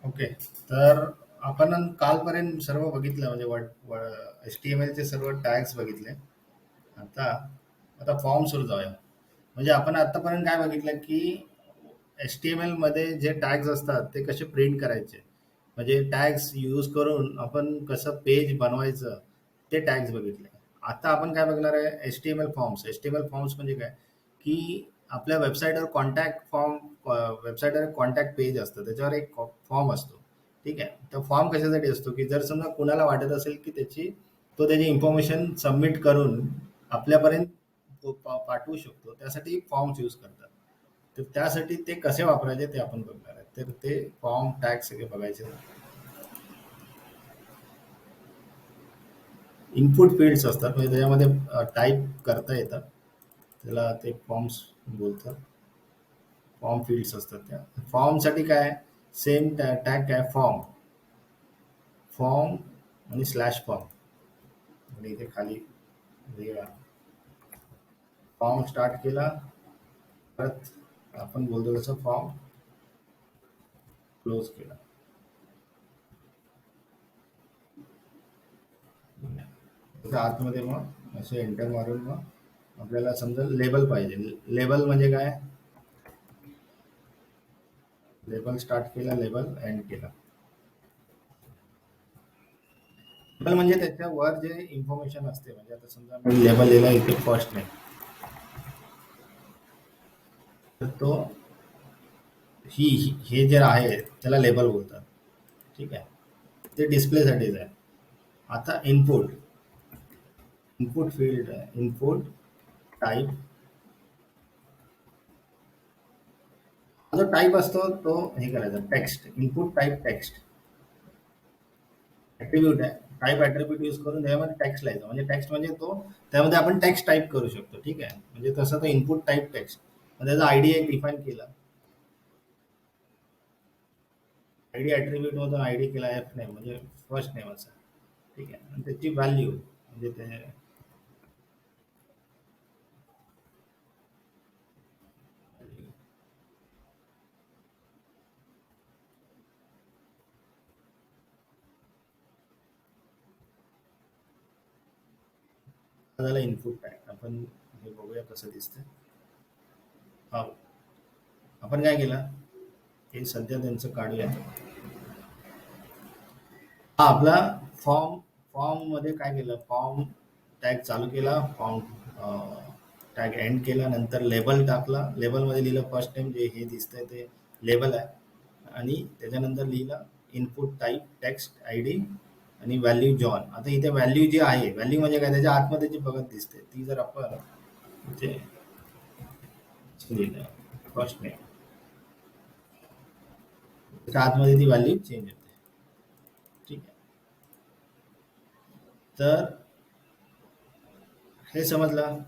Okay. तर आपण कालपर्यंत सर्व बघितलं म्हणजे HTML चे सर्व टॅग्स बघितले. आता आता फॉर्म सुरू जाऊया. म्हणजे आपण आतापर्यंत काय बघितलं की HTML मध्ये जे टॅग्स असतात ते कसे प्रिंट करायचे. म्हणजे टॅग्स यूज करून आपण कसं पेज बनवायचं ते टॅग्स बघितले. आता आपण काय बघणार आहे HTML फॉर्म्स. HTML फॉर्म्स म्हणजे काय की आपल्या वेबसाईटवर कॉन्टॅक्ट फॉर्म वेबसाईटवर कॉन्टॅक्ट पेज असतं त्याच्यावर एक फॉर्म असतो. ठीक आहे. तर फॉर्म कशासाठी असतो की जर समजा कुणाला वाटत असेल की त्याची इन्फॉर्मेशन सबमिट करून आपल्यापर्यंत पाठवू शकतो त्यासाठी फॉर्म्स यूज करतात. तर त्यासाठी ते कसे वापरायचे ते आपण बघणार आहे. तर ते फॉर्म टॅग सगळे बघायचे. इनपुट फील्ड्स असतात म्हणजे त्याच्यामध्ये टाईप करता येतात. त्याला ते फॉर्म्स बोलतात. फॉर्म फील्ड्स असतात त्या. फॉर्मसाठी काय सेम टॅग काय फॉर्म फॉर्म आणि स्लॅश फॉर्म आणि इथे खाली फॉर्म स्टार्ट केला परत आपण बोलतो तसं फॉर्म क्लोज केला. त्याच्या आतमध्ये मग असे एंटर मारून मग आपल्याला समजा लेबल पाहिजे. लेबल म्हणजे काय लेबल स्टार्ट केला लेबल एंड केला. लेबल म्हणजे त्याच्यावर जे इन्फॉर्मेशन असते म्हणजे आता समजा मी लेबल लिहिला इथे फर्स्ट नेम तर तो हे जे आहे त्याला लेबल बोलतात. ठीक आहे. ते डिस्प्लेसाठीच आहे. आता इनपुट इनपुट फील्ड आहे इनपुट टाईप. जो टाईप असतो तो हे करायचा text input type text attribute आहे. टाईप ऍट्रिब्यूट यूज करून त्याच्यामध्ये टेक्स्ट लिहायचा म्हणजे टेक्स्ट म्हणजे तो त्यामध्ये आपण टेक्स्ट टाईप करू शकतो. ठीक आहे. म्हणजे तसं तो इनपुट टाईप टेक्स्ट. त्याचा आयडी एक डिफाईन केला. आयडी ऍट्रिब्यूट मधून आयडी केला एफ नेम म्हणजे फर्स्ट नेम असा. ठीक आहे. आणि त्याची व्हॅल्यू म्हणजे ते झालं इनपुट टाईप. आपण हे बघूया कसं दिसतंय. हा आपण काय केलं हे सध्या त्यांचं काढूया. हा आपला फॉर्म फॉर्म मध्ये काय केलं फॉर्म टॅग चालू केला. फॉर्म टॅग एंड केला. नंतर लेबल टाकला. लेबलमध्ये लिहिलं फर्स्ट नेम जे हे दिसतंय ते लेबल आहे. आणि त्याच्यानंतर लिहिलं input type text I D आणि व्हॅल्यू जॉन. आता इथे व्हॅल्यू जी आहे व्हॅल्यू म्हणजे काय त्याच्या आतमध्ये जी बघत दिसते ती जर आपण इथे लिहिलं फर्स्ट नेम त्याच्या आतमध्ये ती व्हॅल्यू चेंज होते. ठीक आहे. तर हे समजलं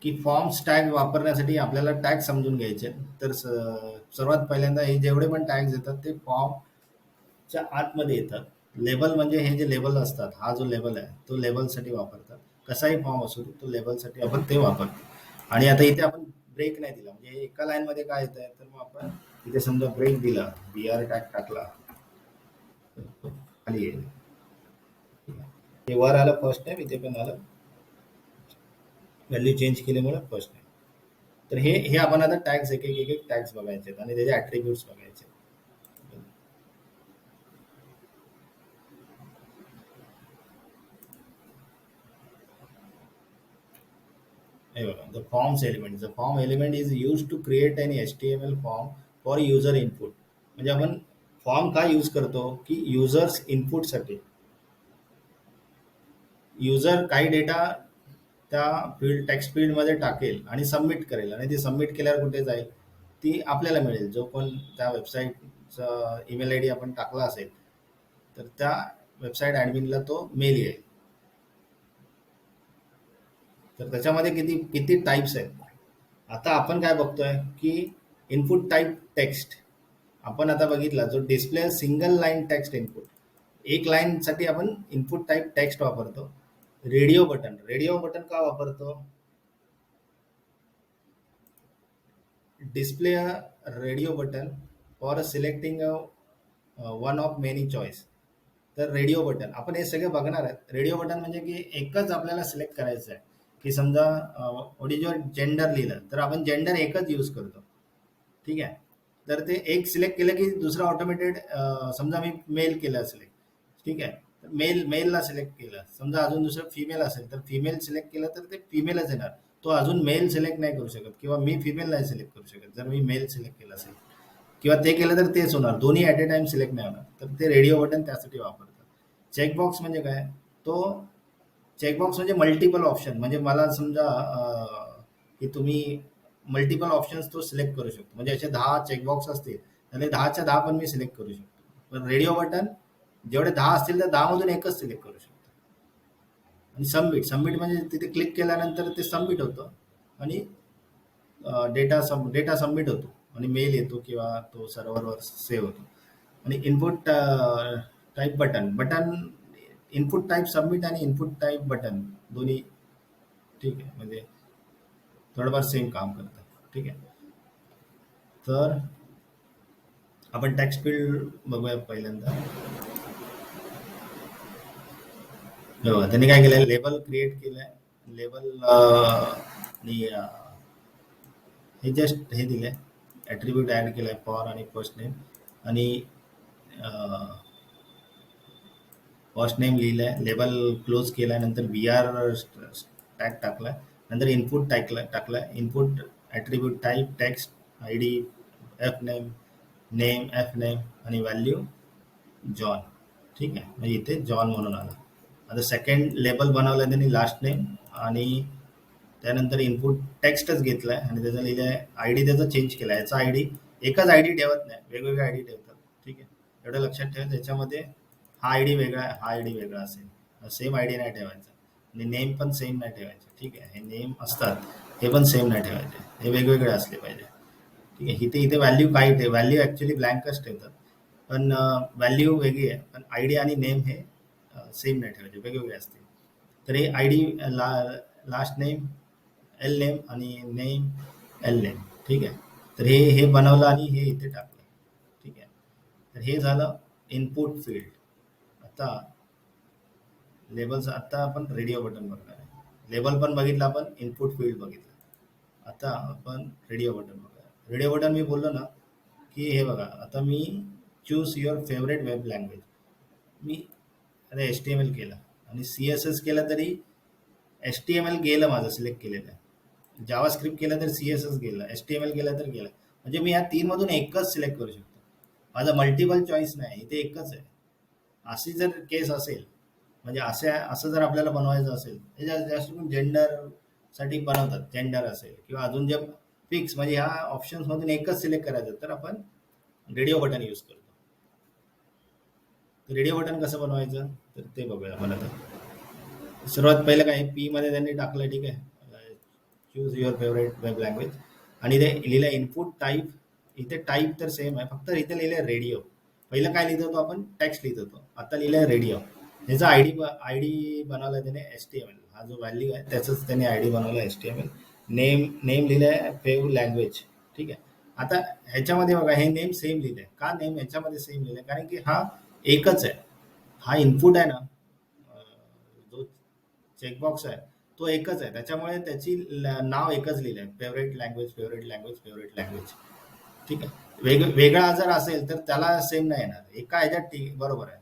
की फॉर्म्स टॅग वापरण्यासाठी आपल्याला टॅग समजून घ्यायचे. तर सर्वात पहिल्यांदा हे जेवढे पण टॅग्स येतात ते फॉर्मच्या आतमध्ये येतात. लेबल म्हणजे हे जे लेबल असतात हा जो लेबल आहे तो लेबलसाठी वापरतात. कसाही फॉर्म असू दे तो लेबलसाठी आपण ते वापरतो. आणि आता इथे आपण ब्रेक नाही दिला म्हणजे एका लाईन मध्ये काय येत आहे तर मग आपण इथे समजा ब्रेक दिला BR टॅग टाकला तर तो खाली येईल. हे वर आलं फर्स्ट टाइम इथे पण आलं व्हॅल्यू चेंज केल्यामुळे फर्स्ट टाइम. तर हे आपण आता टॅग्स एक टॅग्स बघायचे आणि त्याचे ऍट्रिब्यूट्स बघायचे. हे बघा the forms element. The form element is use to create an HTML form for user input. म्हणजे आपण फॉर्म का यूज करतो की युजर्स इनपुटसाठी. युजर काही डेटा त्या टेक्स्ट फील्डमध्ये टाकेल आणि सबमिट करेल आणि ती सबमिट केल्यावर कुठे जाईल ती आपल्याला मिळेल. जो पण त्या वेबसाईटचा ईमेल आय डी आपण टाकला असेल तर त्या वेबसाईट ॲडमिनला तो मेल येईल. तर त्याच्यामध्ये किती किती टाईप्स आहेत. आता आपण काय बघतोय की इनपुट टाईप टेक्स्ट आपण आता बघितला जो display single line text input. एक लाईन साठी आपण इनपुट टाईप टेक्स्ट वापरतो. रेडिओ बटन का वापरतो display a radio button for selecting a one of many choice. तर रेडिओ बटन आपण हे सगळे बघणार आहेत. रेडिओ बटन म्हणजे की एकच आपल्याला सिलेक्ट करायचं आहे, की समजा व्हॉट इज युअर जेंडर लिहिलं तर आपण जेंडर एकच यूज करतो. ठीक आहे. तर ते एक सिलेक्ट केलं की दुसरं ऑटोमेटेड, समजा मी मेल केलं सिलेक्ट. ठीक आहे. तर मेलला सिलेक्ट केलं, समजा अजून दुसरं फिमेल असेल तर फिमेल सिलेक्ट केलं तर ते फिमेलच येणार. तो अजून मेल सिलेक्ट नाही करू शकत किंवा मी फिमेल नाही सिलेक्ट करू शकत जर मी मेल सिलेक्ट केलं असेल, किंवा ते केलं तर तेच होणार, दोन्ही ॲट अ टाइम सिलेक्ट नाही होणार. तर ते रेडिओ बटन त्यासाठी वापरतात. चेकबॉक्स म्हणजे काय? तो चेकबॉक्स म्हणजे मल्टिपल ऑप्शन, म्हणजे मला समजा की तुम्ही मल्टिपल ऑप्शन्स तो सिलेक्ट करू शकतो. म्हणजे असे 10 चेकबॉक्स असतील आणि 10च्या 10 पण मी सिलेक्ट करू शकतो. पण रेडिओ बटन जेवढे 10 असतील तर 10 मधून एकच सिलेक्ट करू शकतो. आणि सबमिट म्हणजे तिथे क्लिक केल्यानंतर ते सबमिट होतं आणि डेटा सबमिट होतो आणि मेल येतो किंवा तो सर्व्हरवर सेव्ह होतो. आणि input type button input type submit आणि इनपुट टाईप बटन दोन्ही ठीक आहे, म्हणजे थोडंफार सेम काम करतात. ठीक आहे. तर आपण टेक्स्ट फील्ड बघूया पहिल्यांदा. बघा त्यांनी काय केलंय, लेबल क्रिएट केलंय. लेबल आणि हे जस्ट हे दिलंय, ॲट्रिब्यूट ॲड केलाय फॉर आणि फर्स्ट नेम. आणि फर्स्ट नेम लिहिलंय, लेबल क्लोज केलाय, नंतर वी आर टॅग टाकलाय, नंतर इनपुट टाकलाय. Input attribute type text, I D, F name, F name आणि व्हॅल्यू जॉन. ठीक आहे, म्हणजे इथे जॉन म्हणून आलं. आता सेकंड लेबल बनवलं त्यांनी, लास्ट नेम, आणि त्यानंतर इनपुट टेक्स्टच घेतलाय आणि त्याचं लिहिलंय आय डी, त्याचा चेंज केला. याचा आय डी एकच आय डी ठेवत नाही, वेगवेगळे आय डी ठेवतात. ठीक आहे, एवढं लक्षात ठेवा. त्याच्यामध्ये हा आय डी वेगळा आहे, हा आय डी वेगळा असेल, सेम आय डी नाही ठेवायचा. आणि नेम पण सेम नाही ठेवायचे. ठीक आहे, हे नेम असतात हे पण सेम नाही ठेवायचे, हे वेगवेगळे असले पाहिजे. ठीक आहे. इथे व्हॅल्यू काही व्हॅल्यू ॲक्च्युली ब्लँकच ठेवतात, पण व्हॅल्यू वेगळी आहे, पण आय डी आणि नेम हे सेम नाही ठेवायचे, वेगवेगळे असतील. तर हे I D, last name L name आणि नेम एल नेम. ठीक आहे. तर हे हे बनवलं आणि हे इथे टाकलं. ठीक आहे. तर हे झालं इनपुट फील्ड. आता लेबल्स, आता आपण रेडिओ बटन बघणार आहे. लेबल पण बघितलं आपण, इनपुट फील्ड बघितलं. आता आपण रेडिओ बटन बघूया. रेडिओ बटन मी बोललो ना की हे बघा, आता मी choose your favourite web language, मी आता एच टी एम एल केलं आणि सी एस एस केलं तरी एच टी एम एल गेलं माझं सिलेक्ट केलेलं आहे. जावा स्क्रिप्ट केलं तर सी एस एस गेलं, एच टी एम एल केलं तर गेलं. म्हणजे मी या 3 मधून एकच सिलेक्ट करू शकतो. माझा मल्टिपल चॉईस नाही, इथे एकच आहे. अशी जर केस असेल, म्हणजे असं जर आपल्याला बनवायचं असेल, हे जास्त करून जेंडरसाठी बनवतात. जेंडर असेल किंवा अजून जे फिक्स, म्हणजे ह्या ऑप्शन्स मधून एकच सिलेक्ट करायचं, तर आपण रेडिओ बटन यूज करतो. तर रेडिओ बटन कसं बनवायचं तर ते बघूया आपण आता. सर्वात पहिलं काय, पी मध्ये त्यांनी टाकलं. ठीक आहे, choose your favourite web language, आणि इथे लिहिलं इनपुट टाईप. इथे टाईप तर सेम आहे, फक्त इथे लिहिलंय रेडिओ. पहिलं काय लिहित होतो आपण, टेक्स्ट लिहित होतो, आता लिहिलंय रेडिओ. ह्याचा आयडी बनवलाय त्याने एच टी एम एल, हा जो व्हॅल्यू आहे त्याचाच त्याने आयडी बनवला H T M L. Name लिहिलंय फेव लँग्वेज. ठीक आहे. आता ह्याच्यामध्ये बघा, हे नेम सेम लिहिलंय. का नेम ह्याच्यामध्ये सेम लिहिलंय, कारण की हा एकच आहे. हा इनपुट आहे ना, जो चेकबॉक्स आहे तो एकच आहे, त्याच्यामुळे त्याची नाव एकच लिहिलंय, favourite language, favourite language, favourite language. ठीक आहे. वेगळा जर असेल तर त्याला सेम नाही येणार. एका ह्याच्यात ठीक बरोबर आहे,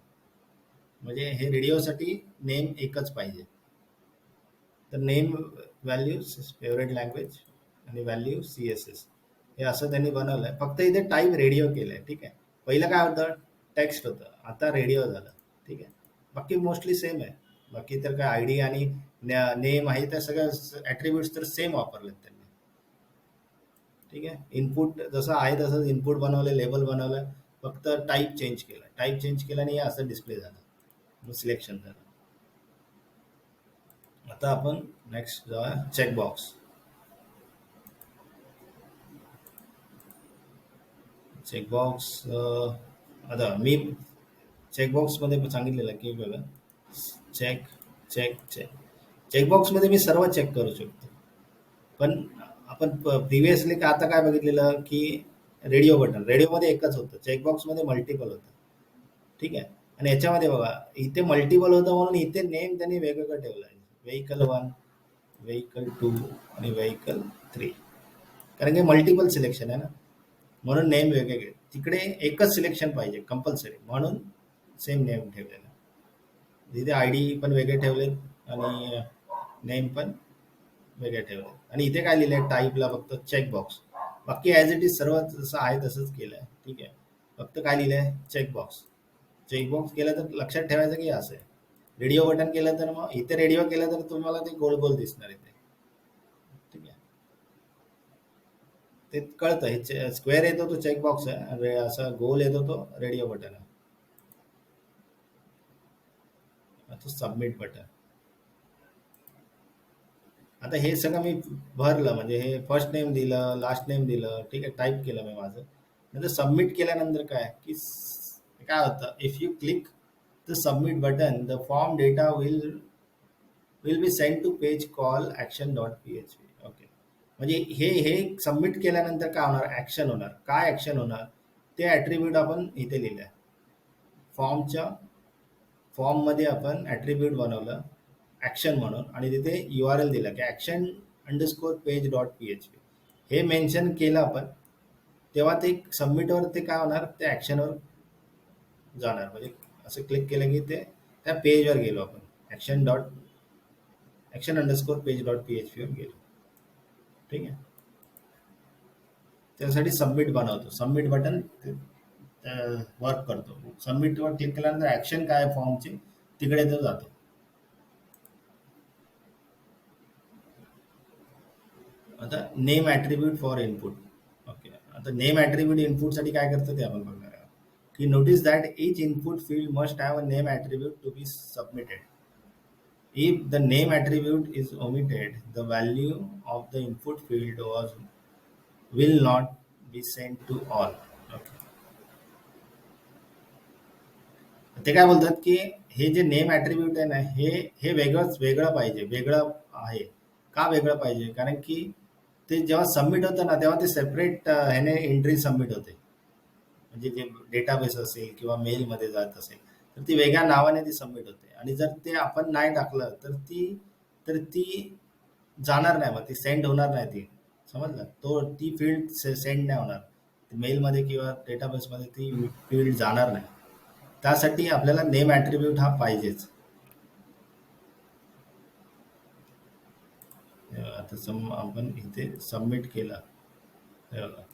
म्हणजे हे रेडिओसाठी नेम एकच पाहिजे. तर नेम, व्हॅल्यू फेवरेट लँग्वेज आणि व्हॅल्यू सी एस एस, हे असं त्यांनी बनवलंय. फक्त इथे टाईप रेडिओ केलंय. ठीक आहे. पहिलं काय होतं, टेक्स्ट होतं, आता रेडिओ झालं. ठीक आहे. बाकी मोस्टली सेम आहे. बाकी तर काय आय डी आणि नेम आहे, त्या सगळ्या ॲट्रिब्यूट्स तर सेम वापरलेत त्यांनी. ठीक आहे. इनपुट जसं आहे तसंच इनपुट बनवलं, लेबल बनवलं, फक्त टाईप चेंज केला आणि हे असं डिस्प्ले झालं, सिलेक्शन झालं. आता आपण नेक्स्ट जाऊया चेकबॉक्स. चेकबॉक्स आता मी चेकबॉक्समध्ये सांगितलेलं की बघा, चेक चेक चेक चेकबॉक्समध्ये मी सर्व चेक करू शकतो. पण आपण प्रिव्हियसली आता काय बघितलेलं की रेडिओमध्ये एकच होतं, चेकबॉक्समध्ये मल्टिपल होतं. ठीक आहे. आणि याच्यामध्ये बघा इथे मल्टिपल होतं म्हणून इथे नेम त्यांनी वेगवेगळं ठेवलं आहे. व्हेकल 1, व्हेकल 2 आणि व्हेकल 3. कारण की मल्टिपल सिलेक्शन आहे ना, म्हणून नेम वेगवेगळे. तिकडे एकच सिलेक्शन पाहिजे कंपल्सरी, म्हणून सेम नेम ठेवलेलं. तिथे आय डी पण वेगळे ठेवलेत आणि नेम पण वेगळे ठेवले. आणि इथे काय लिहिलंय टाईपला फक्त चेकबॉक्स. बाकी ॲज इट इज सर्व जसं आहे तसंच केलं आहे. ठीक आहे. फक्त काय लिहिलंय चेकबॉक्स. चेकबॉक्स केलं तर लक्षात ठेवायचं की असं आहे. रेडिओ बटन केलं तर मग इथे रेडिओ केलं तर तुम्हाला ते गोल गोल दिसणार इथे. ठीक आहे. ते कळतं हे स्क्वेअर येतो तो चेकबॉक्स आहे आणि असा गोल येतो तो रेडिओ बटन आहे. तो सबमिट बटन. आता हे सगळं मी भरलं म्हणजे हे फर्स्ट नेम दिलं, लास्ट नेम दिलं, ठीक आहे, टाईप केलं मी माझं. नंतर सबमिट केल्यानंतर काय की काय होतं, if you click the submit button the form data will be send to page call action dot P H P. Okay. म्हणजे हे हे सबमिट केल्यानंतर काय होणार, ॲक्शन होणार. काय ॲक्शन होणार ते ॲट्रिब्यूट आपण इथे लिहिलं आहे. फॉर्मच्या फॉर्ममध्ये आपण ॲट्रिब्यूट बनवलं ॲक्शन म्हणून आणि तिथे यू आर एल दिला की action underscore page dot P H P. हे मेन्शन केलं आपण तेव्हा ते सबमिटवर ते काय होणार, ते ॲक्शनवर जाणार. म्हणजे असं क्लिक केलं की ते त्या पेजवर गेलो आपण, action underscore page dot P H पीवर गेलो. ठीक आहे. त्यासाठी सबमिट बनवतो, सबमिट बटन वर्क करतो. सबमिटवर क्लिक केल्यानंतर ॲक्शन काय फॉर्मची तिकडे तो जातो. आता name attribute for input. Okay. आता नेम ॲट्रिब्यूट इनपुटसाठी काय करतं ते आपण बघणार आहोत. की notice that each input field must have a name attribute to be submitted. If the name attribute is omitted, the value of the input field will not be sent to all. Okay. ते काय बोलतात की हे जे name attribute आहे ना हे हे वेगळं पाहिजे, वेगळं आहे. का वेगळं पाहिजे, कारण की ते जेव्हा सबमिट होतं ना तेव्हा ते सेपरेट ह्याने एंट्री सबमिट होते. म्हणजे जे डेटाबेस असेल किंवा मेलमध्ये जात असेल तर ती वेगळ्या नावाने ती सबमिट होते. आणि जर ते आपण नाही टाकलं तर ती जाणार नाही, मग ती सेंड होणार नाही. ती समजलं, ती फील्ड सेंड नाही होणार मेलमध्ये किंवा डेटाबेसमध्ये, ती फील्ड जाणार नाही. त्यासाठी आपल्याला नेम ॲट्रिब्यूट हा पाहिजेच. आता आपण इथे सबमिट केलं,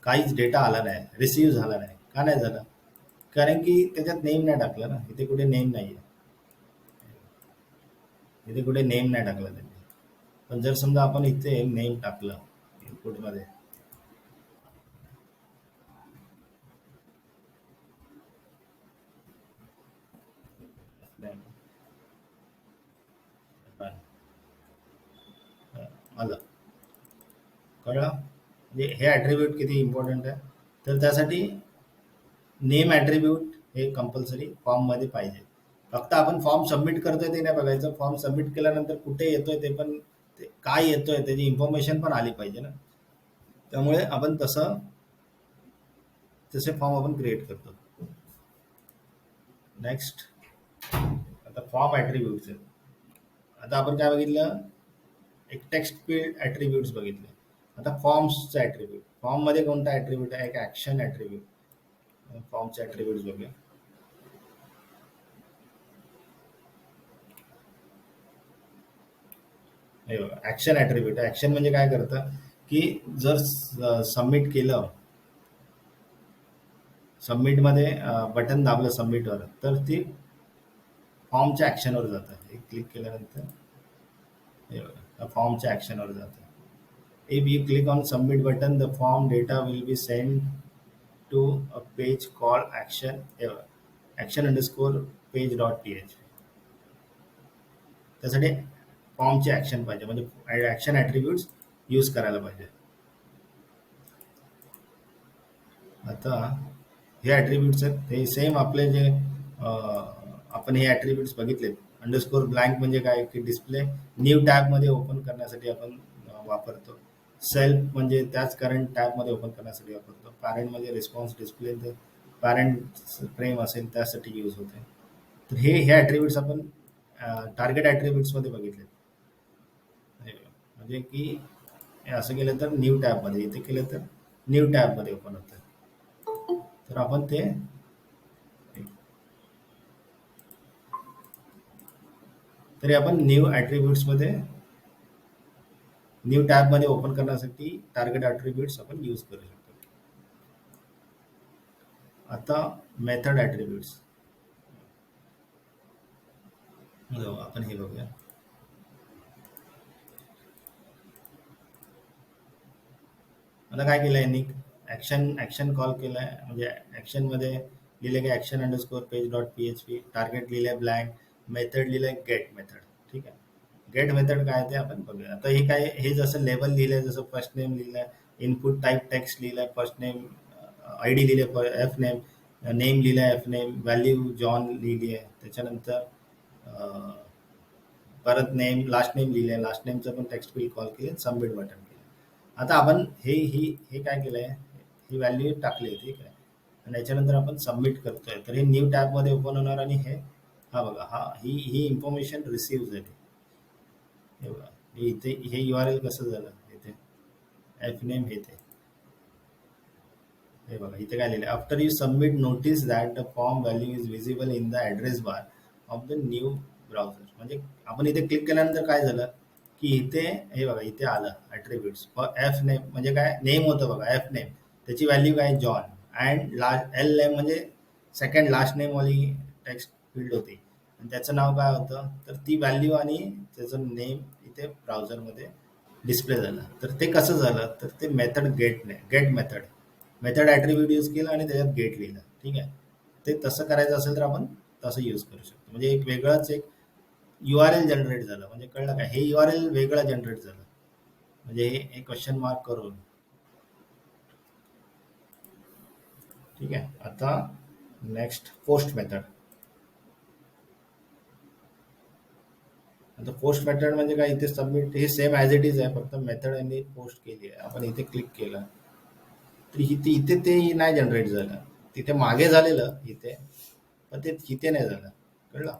काहीच डेटा आला नाही, रिसीव्ह झाला नाही. का नाही झाला, कारण की त्याच्यात नेम नाही टाकलं ना. इथे कुठे नेम नाही आहे, इथे कुठे नेम नाही टाकला त्यांनी. पण जर समजा आपण इथे नेम टाकलं इनपुटमध्ये, आलं, कळलं. म्हणजे हे ॲट्रिब्यूट किती इम्पॉर्टंट आहे. तर त्यासाठी नेम ॲट्रिब्यूट हे कंपल्सरी फॉर्ममध्ये पाहिजे. फक्त आपण फॉर्म सबमिट करतोय ते नाही बघायचं, फॉर्म सबमिट केल्यानंतर कुठे येतोय ते पण, ते काय येतोय त्याची इन्फॉर्मेशन पण आली पाहिजे ना. त्यामुळे आपण तसे फॉर्म आपण क्रिएट करतो. नेक्स्ट, आता फॉर्म ॲट्रिब्यूट्स आहेत. आता आपण काय बघितलं, एक टेक्स्ट फील्ड ॲट्रिब्यूट्स बघितले. आता फॉर्म्सचं ॲट्रिब्यूट, फॉर्ममध्ये कोणता ॲट्रिब्यूट आहे, एक ॲक्शन ॲट्रिब्यूट. फॉर्मचे ॲट्रिब्यूट्स बघूया. हे बघा, ॲक्शन ॲट्रिब्यूट. ॲक्शन म्हणजे काय करतं की जर सबमिट केलं, सबमिटमध्ये बटन दाबलं सबमिटवर, तर ती फॉर्मच्या ॲक्शनवर जातं. हे क्लिक केल्यानंतर हे बघा फॉर्मच्या ॲक्शनवर जातं. If you click on submit button, the form data will be sent to a page called action underscore page dot php. त्यासाठी फॉर्मचे ॲक्शन पाहिजे, म्हणजे ॲक्शन ॲट्रिब्यूट्स यूज करायला पाहिजे. आता हे ॲट्रिब्यूट्स आहेत हे सेम आपले जे आपण हे ॲट्रिब्यूट्स बघितलेत. अंडरस्कोर ब्लँक म्हणजे काय की डिस्प्ले न्यू टॅबमध्ये ओपन करण्यासाठी आपण वापरतो. सेल्फ म्हणजे त्याच करंट टॅबमध्ये ओपन करण्यासाठी वापरतो. पॅरेंट म्हणजे रिस्पॉन्स डिस्प्ले पॅरेंट प्रेम असेल त्यासाठी यूज होते. तर हे ॲट्रिब्यूट्स आपण टार्गेट ॲट्रिब्यूट्समध्ये बघितले. म्हणजे की हे असं केलं तर न्यू टॅबमध्ये, इथे केलं तर न्यू टॅबमध्ये ओपन होतं. तर आपण ते तरी आपण न्यू ॲट्रिब्यूट्समध्ये न्यू टॅबमध्ये ओपन करण्यासाठी टार्गेट ॲट्रिब्यूट्स आपण यूज करू शकतो. आता मेथड ॲट्रिब्यूट्स आपण हे बघूया. आता काय केलं यांनी, ॲक्शन कॉल केलाय, म्हणजे ॲक्शनमध्ये लिहिले की action underscore page dot P H P, target लिहिलंय ब्लँक, मेथड लिहिलंय गेट मेथड. ठीक आहे, गेट मेथड काय ते आपण बघूया. आता हे काय, हे जसं लेबल लिहिलंय, जसं फर्स्ट नेम लिहिलंय, इनपुट टाईप टेक्स्ट लिहिलंय फर्स्ट नेम, आय डी लिहिलंय एफ नेम, नेम लिहिलंय एफ नेम, व्हॅल्यू जॉन लिहिली आहे, त्याच्यानंतर परत नेम लास्ट नेम लिहिलंय, लास्ट नेमचं पण टेक्स्ट फील्ड कॉल केले, सबमिट बटन केलं. आता आपण हे काय केलंय, ही व्हॅल्यू टाकली, ठीक आहे, आणि याच्यानंतर आपण सबमिट करतोय, तर हे न्यू टॅबमध्ये ओपन होणार आणि हे हा बघा, ही इन्फॉर्मेशन रिसीव्ह झाली. हे बघा, इथे हे URL कसं झालं, इथे एफ नेम हे बघा, इथे काय लिहिलं, after you submit notice that the form value is visible in the address bar of the new browser. म्हणजे आपण इथे क्लिक केल्यानंतर काय झालं की इथे हे बघा, इथे आलं ॲट्रिब्यूट्स एफ नेम, म्हणजे काय नेम होतं बघा, एफ नेम, त्याची व्हॅल्यू काय जॉन, अँड एल नेम म्हणजे सेकंड लास्ट नेमवाली टेक्स्ट फील्ड होती, आणि त्याचं नाव काय होतं, तर ती व्हॅल्यू आणि त्याचं नेम इथे ब्राउझरमध्ये डिस्प्ले झालं. तर ते कसं झालं, तर ते method get method attribute use केलं आणि त्याच्यात गेट लिहिलं. ठीक आहे, ते तसं करायचं असेल तर आपण तसं यूज करू शकतो. म्हणजे एक वेगळंच एक URL जनरेट झालं, म्हणजे कळलं का, हे URL वेगळं जनरेट झालं, म्हणजे हे क्वेश्चन मार्क करून. ठीक आहे, आता नेक्स्ट पोस्ट मेथड. आता पोस्ट मेथड म्हणजे काय, इथे सबमिट हे सेम ॲज इट इज आहे, फक्त मेथड यांनी पोस्ट केली आहे. आपण इथे क्लिक केलं तर इथे ते नाही जनरेट झालं, तिथे मागे झालेलं इथे, पण ते इथे नाही झालं. कळलं,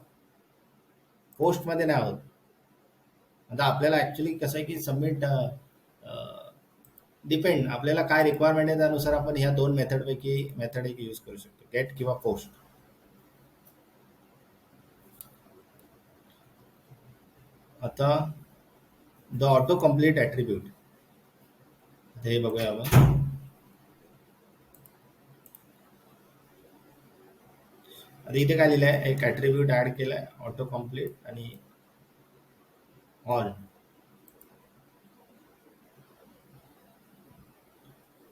पोस्टमध्ये नाही होत. आता आपल्याला ॲक्च्युली कसं आहे की सबमिट डिपेंड आपल्याला काय रिक्वायरमेंट आहे, त्यानुसार आपण ह्या दोन मेथडपैकी मेथड एक यूज करू शकतो, गेट किंवा पोस्ट. आता द ऑटो कम्प्लीट ॲट्रिब्यूट, हे बघूया आपण. आता इथे काय लिहिलं आहे, एक ॲट्रिब्यूट ॲड केलं आहे, ऑटो कम्प्लीट आणि on.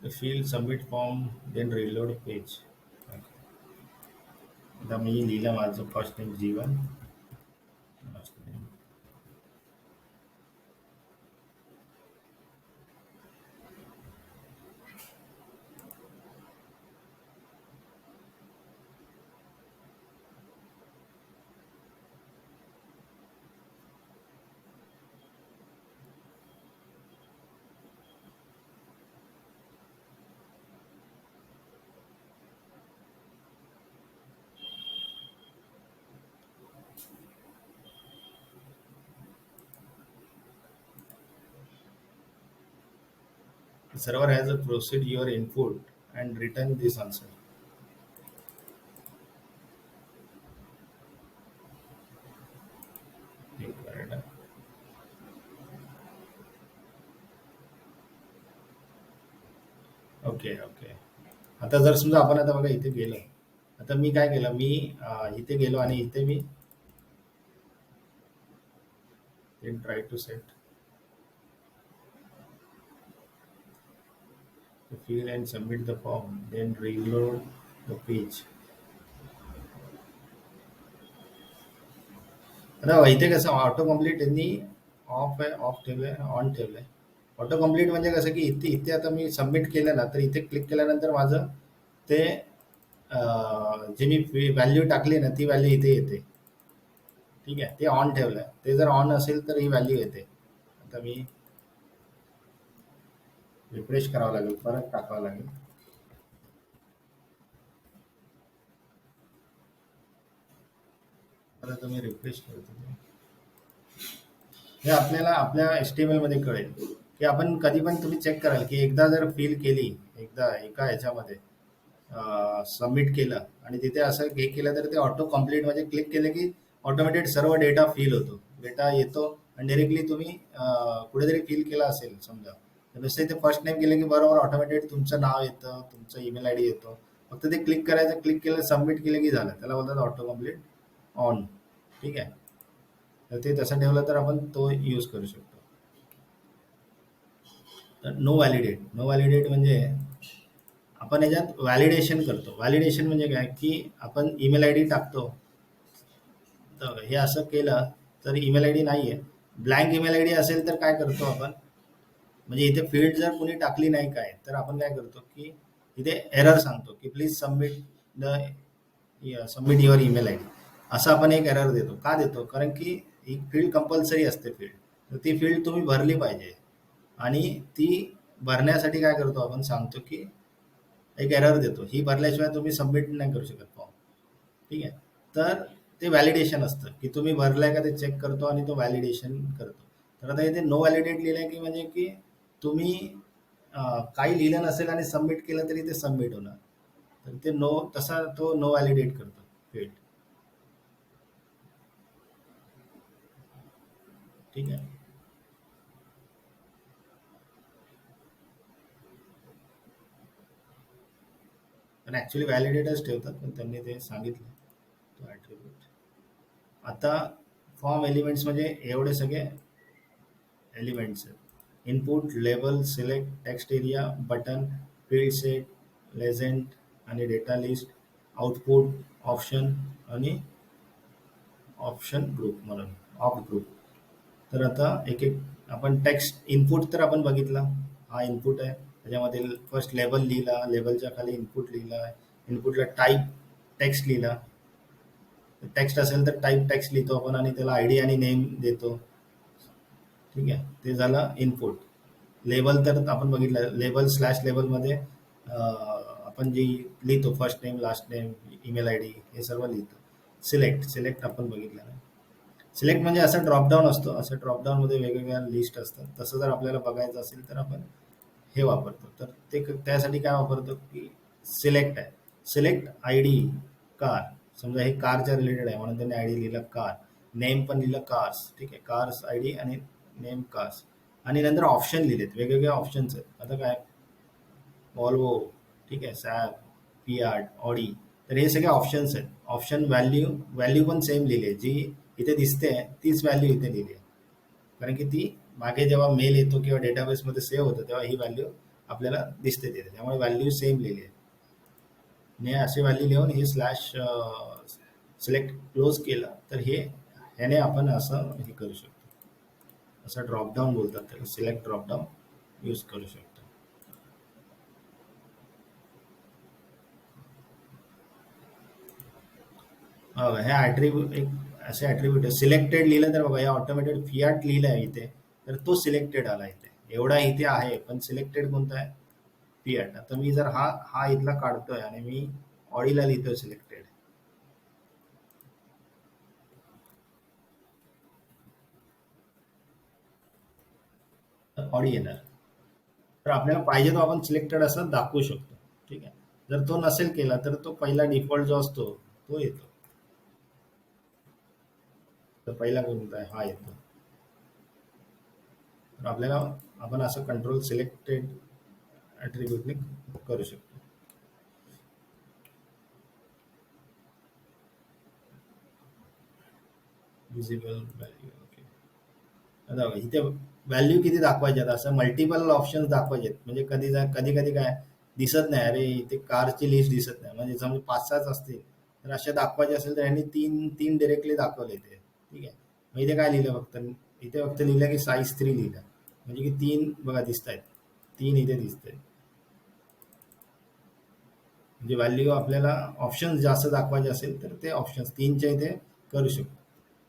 The field submit form then reload page. आता मी लिहिलं माझं first name Jeevan, last name. The server has a proceed your input and return this answer. Okay okay. आता जर समजा आपण आता बघा इथे गेलो, आता मी काय केलं, मी इथे गेलो आणि इथे मी try to set the field and submit the form, then reload the page. आता इथे कसं ऑटो कम्प्लीट यांनी ऑफ आहे, ऑफ ठेवलंय, ऑन ठेवलंय. ऑटो कम्प्लीट म्हणजे कसं की इथे इथे आता मी सबमिट केलं ना, तर इथे क्लिक केल्यानंतर माझं ते जे मी व्हॅल्यू टाकली ना, ती व्हॅल्यू इथे येते. ठीक आहे, ते ऑन ठेवलंय, ते जर ऑन असेल तर ही व्हॅल्यू येते. आता मी रिफ्रेश करावं लागेल, परत टाकावं लागेल. परत मी रिफ्रेश करतो. हे आपल्याला आपल्या HTML मध्ये कळेल की आपण कधी पण तुम्ही चेक कराल की एकदा जर फिल केली, एकदा एका ह्याच्यामध्ये सबमिट केलं आणि तिथे असं हे केलं तर ते ऑटो कम्प्लीट म्हणजे क्लिक केलं की ऑटोमॅटिक सर्व डेटा फिल होतो, डेटा येतो आणि डायरेक्टली तुम्ही कुठेतरी फिल केला असेल समजा, तर नुसते ते फर्स्ट नेम केलं की बरोबर ऑटोमॅटिक तुमचं नाव येतं, तुमचं ईमेल आय डी येतो. फक्त ते क्लिक करायचं, क्लिक केलं सबमिट केलं की झालं. त्याला बोलतात ऑटो कम्प्लीट ऑन. ठीक आहे. तर ते तसं ठेवलं तर आपण तो यूज करू शकतो. तर नो व्हॅलिडेट, नो व्हॅलिडेट म्हणजे आपण याच्यात व्हॅलिडेशन करतो. व्हॅलिडेशन म्हणजे काय की आपण ईमेल आय डी टाकतो, तर हे असं केलं तर ईमेल आय डी नाही आहे, ब्लँक ईमेल आय डी असेल तर काय करतो आपण, म्हणजे इथे फील्ड जर कोणी टाकली नाही काय तर आपण काय करतो की इथे एरर सांगतो की please submit the submit your email I D, असं आपण एक एरर देतो. का देतो? कारण की ही फील्ड कंपल्सरी असते फील्ड, तर ती फील्ड तुम्ही भरली पाहिजे. आणि ती भरण्यासाठी काय करतो आपण, सांगतो की एक एरर देतो, ही भरल्याशिवाय तुम्ही सबमिट नाही करू शकत फॉर्म. ठीक आहे. तर ते व्हॅलिडेशन असतं की तुम्ही भरलाय का ते चेक करतो आणि तो व्हॅलिडेशन करतो. तर आता इथे नो व्हॅलिडेट लिहिलंय की म्हणजे की तुम्ही काही लिहिलं नसेल आणि सबमिट केलं तरी ते सबमिट होणार, तर ते नो, तसा तो नो व्हॅलिडेट करतो फील्ड. ठीक आहे. पण ऍक्च्युली व्हॅलिडेटच ठेवतात, पण त्यांनी ते सांगितलं तो ॲट्रिब्यूट. आता फॉर्म एलिमेंट्स म्हणजे एवढे सगळे एलिमेंट्स आहेत. Input, label, select, text area, button, field set, legend आणि डेटा लिस्ट, आउटपुट, ऑप्शन आणि ऑप्शन ग्रुप म्हणून ऑफ ग्रुप. तर आता एक एक आपण टेक्स्ट इनपुट तर आपण बघितला, हा इनपुट आहे. त्याच्यामध्ये फर्स्ट लेबल लिहिला, लेबलच्या खाली इनपुट लिहिला, इनपुटला टाईप टेक्स्ट लिहिला, टेक्स्ट असेल तर टाईप टेक्स्ट लिहितो आपण आणि त्याला आय डी आणि नेम देतो. ठीक आहे. ते झालं इनपुट. लेबल तर आपण बघितलं, लेबल स्लॅश लेबलमध्ये आपण जी लिहितो first name, last name, email I D हे सर्व लिहितो. सिलेक्ट, सिलेक्ट आपण बघितलं ना. सिलेक्ट म्हणजे असं ड्रॉपडाऊन असतो, असं ड्रॉपडाऊनमध्ये वेगवेगळ्या लिस्ट असतात. तसं जर आपल्याला बघायचं असेल तर आपण हे वापरतो. तर ते त्यासाठी काय वापरतो की सिलेक्ट आहे, सिलेक्ट आय डी कार. समजा हे कारच्या रिलेटेड आहे म्हणून त्यांनी आय डी लिहिला कार, नेम पण लिहिलं कार्स. ठीक आहे. कार्स आय डी आणि नेम कार्स. आणि नंतर ऑप्शन लिहिलेत, वेगवेगळे ऑप्शन्स आहेत. आता काय वॉल्वो, ठीक आहे, सॅप, फियाट, ऑडी, तर हे सगळे ऑप्शन्स आहेत. ऑप्शन व्हॅल्यू, व्हॅल्यू पण सेम लिहिली, जी इथे दिसते तीच व्हॅल्यू इथे लिहिली आहे. कारण की ती मागे जेव्हा मेल येतो किंवा डेटाबेसमध्ये सेव्ह होतं तेव्हा ही व्हॅल्यू आपल्याला दिसते तिथे, त्यामुळे व्हॅल्यू सेम लिहिली आहे. आणि अशी व्हॅल्यू लिहून हे स्लॅश सिलेक्ट क्लोज केलं तर हे ह्याने आपण असं हे करू शकतो. असं ड्रॉपडाऊन बोलतात त्याला, सिलेक्ट ड्रॉपडाऊन यूज करू शकतो. हे ॲट्रिब्यूट एक असे ॲट्रिब्यूट आहे. सिलेक्टेड लिहिलं तर बघा, हे ऑटोमॅटेड फियाट लिहिलं आहे इथे, तर तो सिलेक्टेड आला इथे. एवढा इथे आहे पण सिलेक्टेड कोणता आहे? फियाट. आता मी जर हा हा इथला काढतोय आणि मी ऑडीला लिहितोय सिलेक्टेड, तर ऑडी येणार. तर आपल्याला पाहिजे तो आपण सिलेक्टेड असं दाखवू शकतो. ठीक आहे. जर तो नसेल केला तर तो पहिला डिफॉल्ट जो असतो तो येतो. तर पहिला कोणता आहे? हा येतो. तर आपल्याला आपण असं कंट्रोल सिलेक्टेड ॲट्रिब्यूटने करू शकतो. Visible value. ओके. आता बघा, इथे व्हॅल्यू किती दाखवायच्यात, असं मल्टिपल ऑप्शन्स दाखवायचे. म्हणजे कधी कधी काय दिसत नाही, अरे इथे कारची लिस्ट दिसत नाही, म्हणजे समजा 5-6च असतील तर अशा दाखवायचे असेल तर यांनी तीन तीन डिरेक्टली दाखवले इथे. ठीक आहे. मग इथे काय लिहिलं फक्त, इथे फक्त लिहिलं की साईज 3 लिहिलं, म्हणजे की 3 बघा दिसत आहेत, 3 इथे दिसत आहेत. म्हणजे व्हॅल्यू आपल्याला ऑप्शन्स जास्त दाखवायचे असेल तर ते ऑप्शन्स 3च्या इथे करू शकतो.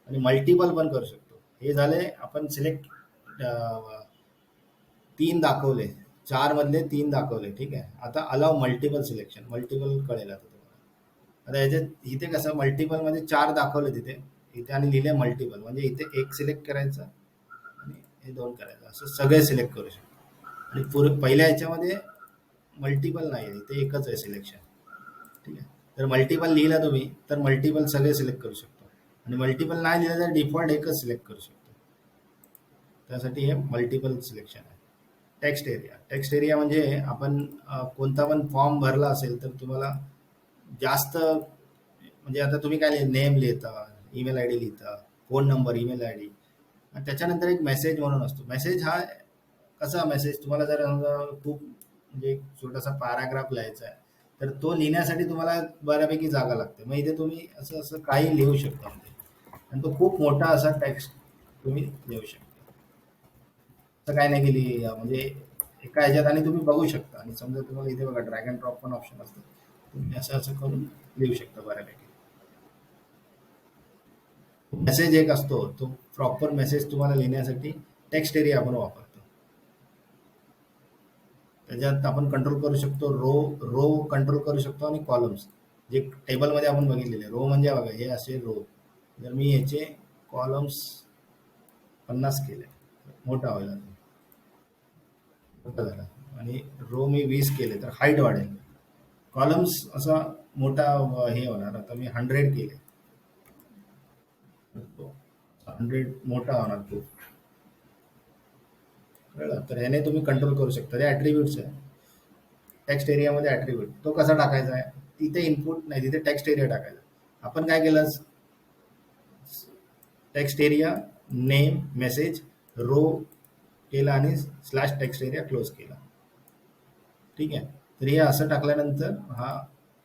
आणि मल्टिपल पण करू शकतो. हे झाले आपण सिलेक्ट, 3 दाखवले, 4 मधले 3 दाखवले. ठीक आहे. आता अलाव मल्टिपल सिलेक्शन, मल्टिपल कळेल आता तुम्हाला. आता याच्यात इथे कसं मल्टिपल मध्ये 4 दाखवले तिथे, इथे आणि लिहिले मल्टिपल, म्हणजे इथे एक सिलेक्ट करायचं आणि हे दोन करायचं, असं सगळे सिलेक्ट करू शकतो. आणि पहिल्या ह्याच्यामध्ये मल्टिपल नाही आहे, इथे एकच आहे सिलेक्शन. ठीक आहे. तर मल्टिपल लिहिलं तुम्ही तर मल्टिपल सगळे सिलेक्ट करू शकतो, आणि मल्टिपल नाही लिहिलं तर डिफॉल्ट एकच सिलेक्ट करू शकतो. त्यासाठी हे मल्टिपल सिलेक्शन आहे. टेक्स्ट एरिया म्हणजे आपण कोणता पण फॉर्म भरला असेल तर तुम्हाला जास्त, म्हणजे आता तुम्ही काय नेम लिहिता, ईमेल आय डी लिहिता, phone number, email I D, आणि त्याच्यानंतर एक मेसेज म्हणून असतो. मेसेज हा कसा मेसेज, तुम्हाला जर समजा खूप म्हणजे एक छोटासा पॅराग्राफ लिहायचा आहे तर तो लिहिण्यासाठी तुम्हाला बऱ्यापैकी जागा लागते. मग इथे तुम्ही असं असं काही लिहू शकता आणि तो खूप मोठा असा टेक्स्ट तुम्ही लिहू शकता. असं काय नाही की म्हणजे एका ह्याच्यात आणि तुम्ही बघू शकता. आणि समजा तुम्हाला इथे बघा ड्रॅग अँड ड्रॉप पण ऑप्शन असतं, तुम्ही असं असं करून लिहू शकता बऱ्यापैकी. मेसेज एक असतो, तो प्रॉपर मेसेज तुम्हाला लिहिण्यासाठी टेक्स्ट एरिया आपण वापरतो. त्याच्यात आपण कंट्रोल करू शकतो, रो रो कंट्रोल करू शकतो आणि कॉलम्स. जे टेबलमध्ये आपण बघितलेले रो म्हणजे बघा हे असे रो, जर मी याचे कॉलम्स 50 केले मोठा होईल, मोठा झाला, आणि रो मी 20 केले तर हाईट वाढेल. कॉलम्स असा मोठा हे होणार. आता मी 100 केले, 100 मोठा होणार खूप. कळलं? तर ह्याने तुम्ही कंट्रोल करू शकता. ते ॲट्रिब्यूट्स आहे. टेक्स्ट एरियामध्ये ॲट्रिब्यूट तो कसा टाकायचा आहे, तिथे इनपुट नाही, तिथे टेक्स्ट एरिया टाकायचा. आपण काय केलं, text area, name, message, row केला आणि स्लॅश टेक्स्ट एरिया क्लोज केला. ठीक आहे. तर हे असं टाकल्यानंतर हा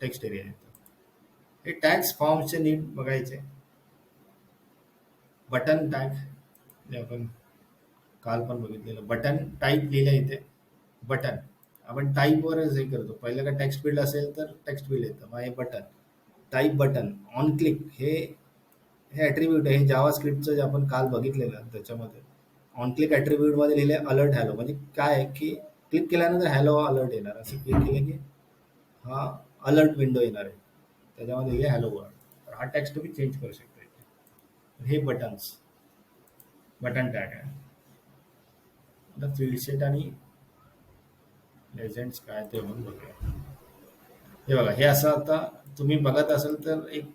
टेक्स्ट एरिया येतो. हे टॅग्स फॉर्मचे नीट बघायचे. बटन टॅग जे आपण काल पण बघितलेलं, बटन टाईप लिहिलं इथे. बटन आपण टाईपवरच हे करतो. पहिलं का टेक्स्ट फील्ड असेल तर टेक्स्ट फील्ड येतं. मग हे button, type button, on click, हे हे ॲट्रिब्यूट आहे. हे जावा स्क्रिप्टचं जे आपण काल बघितलेलं त्याच्यामध्ये ऑन क्लिक ॲट्रिब्यूटमध्ये लिहिले अलर्ट हॅलो. म्हणजे काय आहे की क्लिक केल्यानंतर हॅलो अलर्ट येणार. असं क्लिक केलं की हा अलर्ट विंडो येणार आहे, त्याच्यामध्ये लिहिले हॅलो वर्ल्ड. तर हा टेक्स्ट तुम्ही चेंज करू शकता इथे. हे बटन्स, बटन टॅग आहे. आता फील्ड सेट आणि लेजेंड्स काय ते म्हणून बघूया. हे बघा, हे असं आता तुम्ही बघत असाल तर एक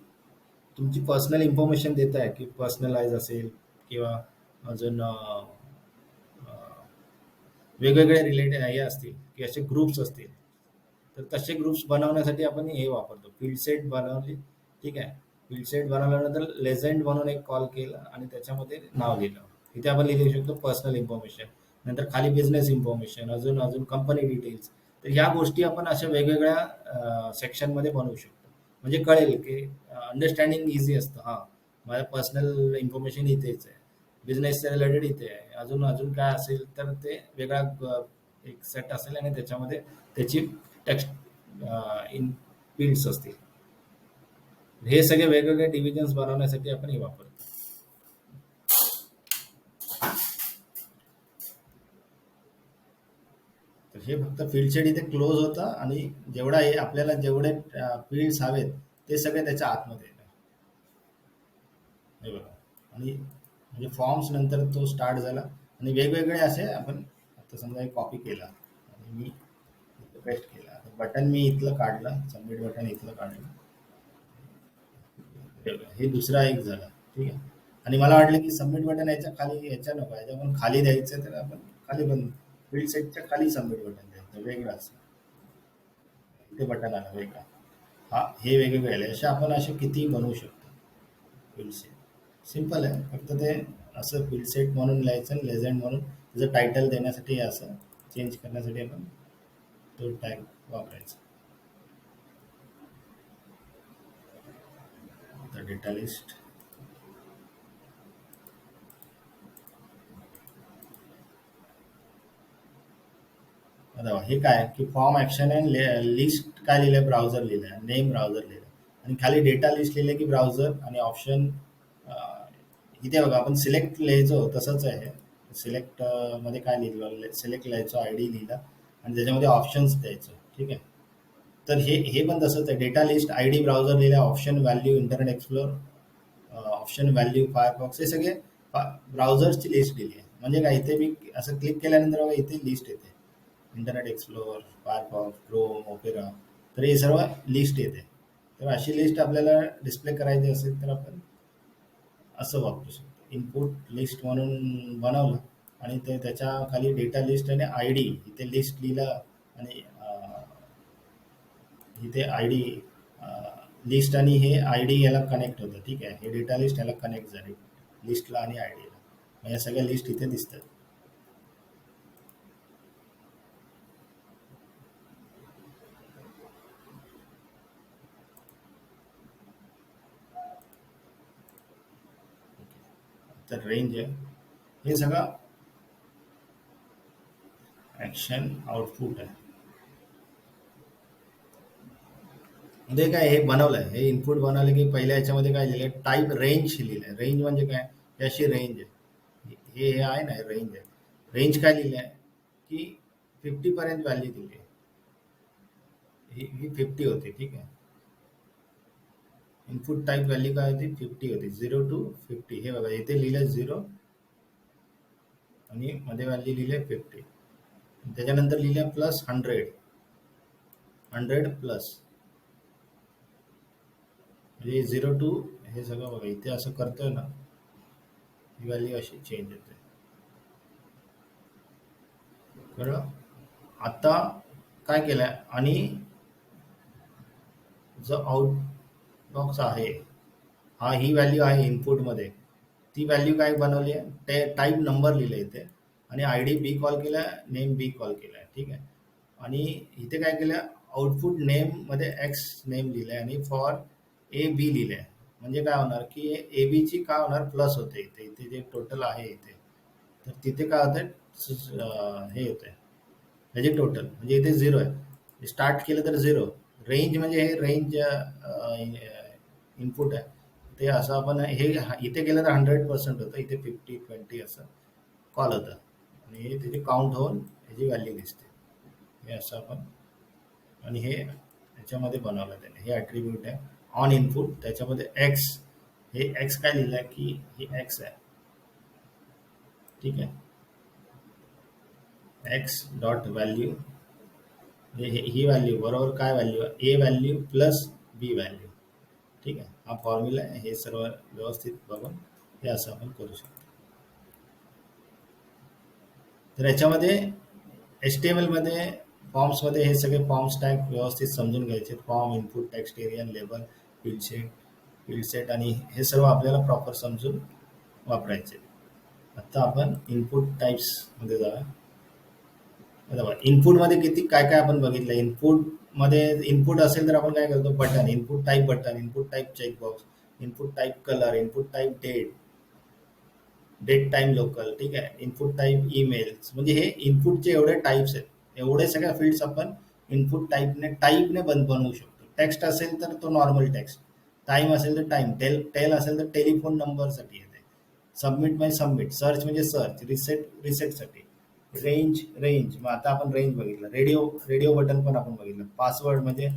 तुमची पर्सनल इन्फॉर्मेशन देत आहे की पर्सनलाइज असेल किंवा अजून वेगवेगळे रिलेटेड हे असतील की असे ग्रुप्स असतील, तर तसे ग्रुप्स बनवण्यासाठी आपण हे वापरतो. फील्ड सेट बनवली, ठीक आहे. फील्ड सेट बनवल्यानंतर लेजंड म्हणून एक कॉल केला आणि त्याच्यामध्ये नाव लिहिलं. इथे आपण लिहू शकतो पर्सनल इन्फॉर्मेशन, नंतर खाली बिझनेस इन्फॉर्मेशन, अजून अजून कंपनी डिटेल्स. तर ह्या गोष्टी आपण अशा वेगवेगळ्या सेक्शनमध्ये बनवू शकतो. म्हणजे कळेल की अंडरस्टँडिंग इझी असतं. हां, माझं पर्सनल इन्फॉर्मेशन इथेच आहे, बिझनेसच्या रिलेटेड इथे आहे, अजून अजून काय असेल तर ते वेगळा एक सेट असेल आणि त्याच्यामध्ये त्याची टेक्स्ट इन फील्ड्स असतील. हे सगळे वेगवेगळे डिव्हिजन्स बनवण्यासाठी आपण हे वापरतो. तर हे फक्त फील्ड सेट इथे क्लोज होतं आणि जेवढा हे आपल्याला जेवढे फील्ड्स हवेत ते सगळे त्याच्या आतमध्ये येतात. हे बघा, आणि म्हणजे फॉर्म्स नंतर तो स्टार्ट झाला आणि वेगवेगळे असे आपण आता समजा एक कॉपी केला आणि मी पेस्ट केला. बटन मी इथलं काढलं, सबमिट बटन इथलं काढलं. हे दुसरा एक झाला. ठीक आहे. आणि मला वाटलं की सबमिट बटन याच्या खाली, याच्या नको, याच्या पण खाली द्यायचं, तर आपण खाली पण फील्ड सेटच्या खाली सबमिट बटन द्यायचं वेगळं असं. इथे बटन आलं वेगळा. हा, हे वेगवेगळे आले. असे आपण असे किती बनवू शकतो फील्ड सेट. सिम्पल आहे. फक्त ते असं फील्ड सेट म्हणून लिहायचं आणि लेजंड म्हणून त्याचं टायटल देण्यासाठी असं चेंज करण्यासाठी आपण तो टॅग वापरायचा. The data list. आता हे काय की फॉर्म ॲक्शन आहे, लिस्ट काय लिहिलं, ब्राउझर लिहिलं, नेम ब्राउझर लिहिलं, आणि खाली डेटा लिस्ट लिहिलं की ब्राउझर, आणि ऑप्शन इथे बघा आपण सिलेक्ट लिहायचो तसंच आहे. सिलेक्ट मध्ये काय लिहिलं, सिलेक्ट लिहायचो, आय डी लिहिला आणि त्याच्यामध्ये ऑप्शन्स द्यायचो. ठीक आहे. तर हे हे पण तसंच आहे. Data list, I D, browser लिहिला, option, value, internet explore, option value Firefox हे सगळे ब्राउझर्सची लिस्ट दिली आहे. म्हणजे काय, इथे मी असं क्लिक केल्यानंतर बघा इथे लिस्ट येते, internet explore, Firefox, Chrome, opera, तर हे सर्व लिस्ट येते. तर अशी लिस्ट आपल्याला डिस्प्ले करायची असेल तर आपण असं वापरू शकतो. इनपुट लिस्ट म्हणून बनवलं आणि ते त्याच्या खाली डेटा लिस्ट आणि आय डी इथे लिस्ट लिहिला आणि इथे आय डी लिस्ट आणि हे आय डी याला कनेक्ट होतं. ठीक आहे, हे डेटा लिस्ट याला कनेक्ट झाली लिस्टला आणि आय डीला. या सगळ्या लिस्ट इथे दिसतात. तर रेंज आहे, हे सगळं ऍक्शन आउटपुट आहे. म्हणजे काय हे बनवलंय, हे इनपुट बनवलं की पहिल्या ह्याच्यामध्ये काय लिहिलंय, टाईप रेंज लिहिलंय. रेंज म्हणजे काय, ही अशी रेंज आहे, हे हे आहे ना, रेंज आहे. रेंज काय लिहिलंय की 50 पर्यंत व्हॅल्यू दिली आहे. ही 50 होती. ठीक आहे, इनपुट टाईप व्हॅल्यू काय होती, 50 होती, 0 to 50. हे बघा इथे लिहिलंय 0 आणि मध्ये व्हॅल्यू लिहिलंय 50. त्याच्यानंतर लिहिलंय प्लस 100, 100 प्लस, म्हणजे 0 to हे सगळं बघा इथे असं करतोय ना, ही व्हॅल्यू अशी चेंज होते. कळलं. आता काय केलंय, आणि जो आउटबॉक्स आहे, हा ही व्हॅल्यू आहे इनपुटमध्ये, ती व्हॅल्यू काय बनवली आहे, ते टाईप नंबर लिहिलं इथे आणि आय डी बी कॉल केला, नेम बी कॉल केलाय. ठीक आहे, आणि इथे काय केलं, आउटपुट नेम मध्ये एक्स नेम लिहिलंय आणि फॉर ए बी लिहिलंय. म्हणजे काय होणार की ए बी ची काय होणार, प्लस होते इथे, इथे जे टोटल आहे इथे, तर तिथे काय होतं, हे होतंय त्याचे टोटल, म्हणजे इथे 0 आहे. स्टार्ट केलं तर 0. रेंज म्हणजे हे रेंज इनपुट आहे. ते असं आपण हे इथे केलं तर 100% होतं, इथे 50, 20 असं कॉल होतं आणि हे त्याचे काउंट होऊन ह्याची व्हॅल्यू दिसते. हे असं आपण, आणि हे ह्याच्यामध्ये बनवलं त्याने, हे ॲट्रिब्यूट आहे ऑन इनपुट. त्याच्यामध्ये एक्स, हे एक्स काय लिहिलं आहे की हे एक्स आहे. ठीक आहे, एक्स डॉट व्हॅल्यू, ही व्हॅल्यू बरोबर काय value, A value plus B value. ठीक आहे, हा फॉर्म्युला आहे. हे सर्व व्यवस्थित बघून हे असं आपण करू शकतो. तर याच्यामध्ये HTML मध्ये फॉर्म्समध्ये हे सगळे फॉर्म्स टॅग व्यवस्थित समजून घ्यायचे. Form, input, text area, label, field set आणि हे सर्व आपल्याला प्रॉपर समजून वापरायचे. आता आपण इनपुट टाइप्स मध्ये जाऊया. बरोबर, इनपुट मध्ये किती काय काय आपण बघितलं. इनपुट मध्ये इनपुट असेल तर आपण काय करतो, button, button, input type checkbox, input type colour, input type date time local. ठीक आहे, इनपुट टाईप ईमेल्स, म्हणजे हे इनपुटचे एवढे टाईप्स आहेत. एवढे सगळ्या फील्ड्स आपण इनपुट टाईपने बनवू शकतो. टेक्स्ट असेल तर तो नॉर्मल टेक्स्ट, टाइम असेल तर टाइम, टेल असेल तर टेलिफोन नंबरसाठी येते, सबमिट म्हणजे सबमिट, सर्च म्हणजे सर्च, रिसेटसाठी, रेंज मग आता आपण रेंज बघितलं, रेडिओ बटन पण आपण बघितलं, पासवर्ड म्हणजे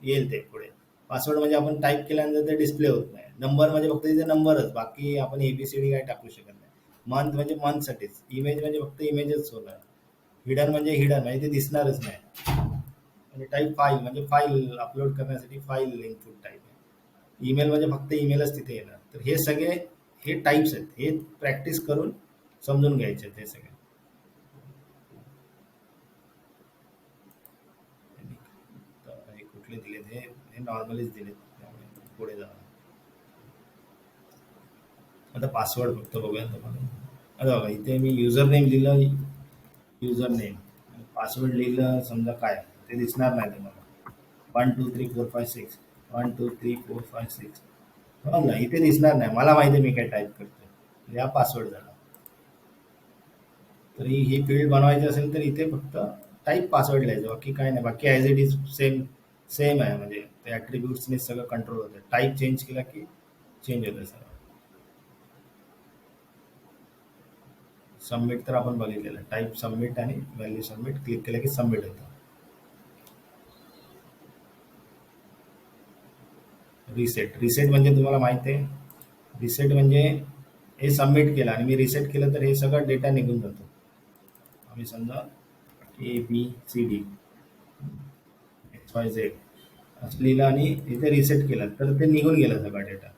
येईल ते पुढे, पासवर्ड म्हणजे आपण टाईप केल्यानंतर ते डिस्प्ले होत नाही, नंबर म्हणजे फक्त तिथे नंबरच, बाकी आपण एबीसीडी काय टाकू शकत नाही, मंथ म्हणजे मंथसाठीच, इमेज म्हणजे फक्त इमेजच होणार, हिडन म्हणजे हिडन म्हणजे ते दिसणारच नाही, म्हणजे टाईप फाईल म्हणजे फाईल अपलोड करण्यासाठी फाईल इनपुट टाईप आहे, ईमेल म्हणजे फक्त ईमेलच तिथे येणार. तर हे सगळे हे टाईप्स आहेत, हे प्रॅक्टिस करून समजून घ्यायचे आहेत हे सगळे. तर हे कुठले दिलेत, हे नॉर्मलीच दिलेत, त्यामुळे पुढे जा. आता पासवर्ड फक्त बघूया तुम्हाला. आता बघा इथे मी युजर नेम लिहिलं, युजर नेम, पासवर्ड लिहिलं समजा काय, ते दिसणार नाही तुम्हाला, 1 2 3 4 5 6, 1 2 3 4 5 6, समजलं, इथे दिसणार नाही, मला माहिती आहे मी काय टाईप करतो, हा पासवर्ड झाला. तर ही फील्ड बनवायची असेल तर इथे फक्त टाईप पासवर्ड लिहायचं, बाकी काय नाही, बाकी as it is same same आहे, म्हणजे ते ॲट्रिब्यूट्सने सगळं कंट्रोल होतं. टाईप चेंज केला की चेंज होतं सगळं. सबमिट तर आपण बघितलेलं, टाईप सबमिट आणि व्हॅल्यू सबमिट, क्लिक केलं की सबमिट होतं. रिसेट रिसेट म्हणजे तुम्हाला माहिती आहे, रिसेट म्हणजे हे सबमिट केलं आणि मी रिसेट केलं तर हे सगळं डेटा निघून जातो. आम्ही समजा ABCD XYZ असं लिहिलं आणि इथे रिसेट केलं तर ते निघून गेलं सगळा डेटा.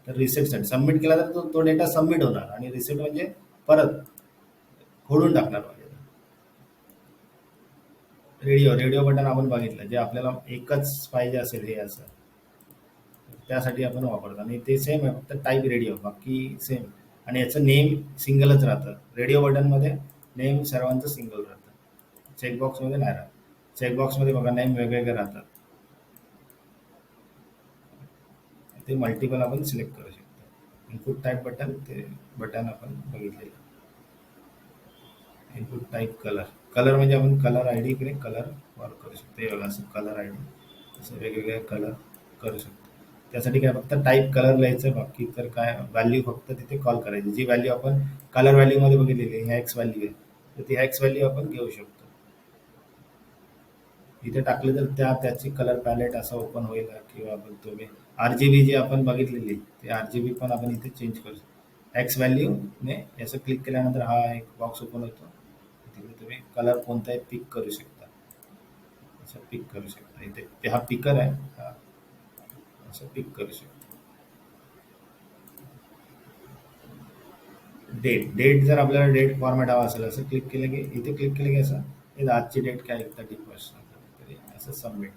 तर रिसेटसाठी सबमिट केला तर तो डेटा सबमिट होणार आणि रिसेट म्हणजे परत खोडून टाकणार म्हणजे. रेडिओ रेडिओ बटन आपण बघितलं जे आपल्याला एकच पाहिजे असेल हे असं, त्यासाठी आपण वापरतो आणि ते सेम आहे फक्त टाईप रेडिओ बाकी सेम. आणि याचं नेम सिंगलच राहतं. रेडिओ बटनमध्ये नेम सर्वांचं सिंगल राहतं, चेकबॉक्समध्ये नाही राहत. चेकबॉक्समध्ये बघा नेम वेगवेगळे राहतात, ते मल्टिपल आपण सिलेक्ट करू शकतो. इनपुट टाईप बटन ते बटन आपण बघितलेलं. इनपुट टाईप कलर, कलर म्हणजे आपण कलर आय डी इकडे कलर वर करू शकतो. हे बघा असं कलर आय डी असं वेगवेगळे कलर करू शकतो. त्यासाठी काय फक्त टाईप कलर लिहायचं, बाकी तर काय व्हॅल्यू फक्त तिथे कॉल करायची. जी व्हॅल्यू आपण कलर व्हॅल्यूमध्ये बघितलेली ह्या एक्स व्हॅल्यू आहे, तर ती एक्स व्हॅल्यू आपण घेऊ शकतो. इथे टाकले तर त्याची कलर पॅलेट असं ओपन होईल, किंवा आपण तुम्ही RGB जी आपण बघितलेली ते RGB पण आपण इथे चेंज करू शकतो. एक्स व्हॅल्यू ने याचं क्लिक केल्यानंतर हा एक बॉक्स ओपन होतो. तिथे तुम्ही कलर कोणताही पिक करू शकता, असं पिक करू शकता. इथे ते हा पिकर आहे, हा असं पिक करू शकता. डेट डेट जर आपल्याला डेट फॉर्मॅट हवा असेल असं क्लिक केलं की इथे क्लिक केलं की असं हे आजची डेट काय 31 असं सबमिट.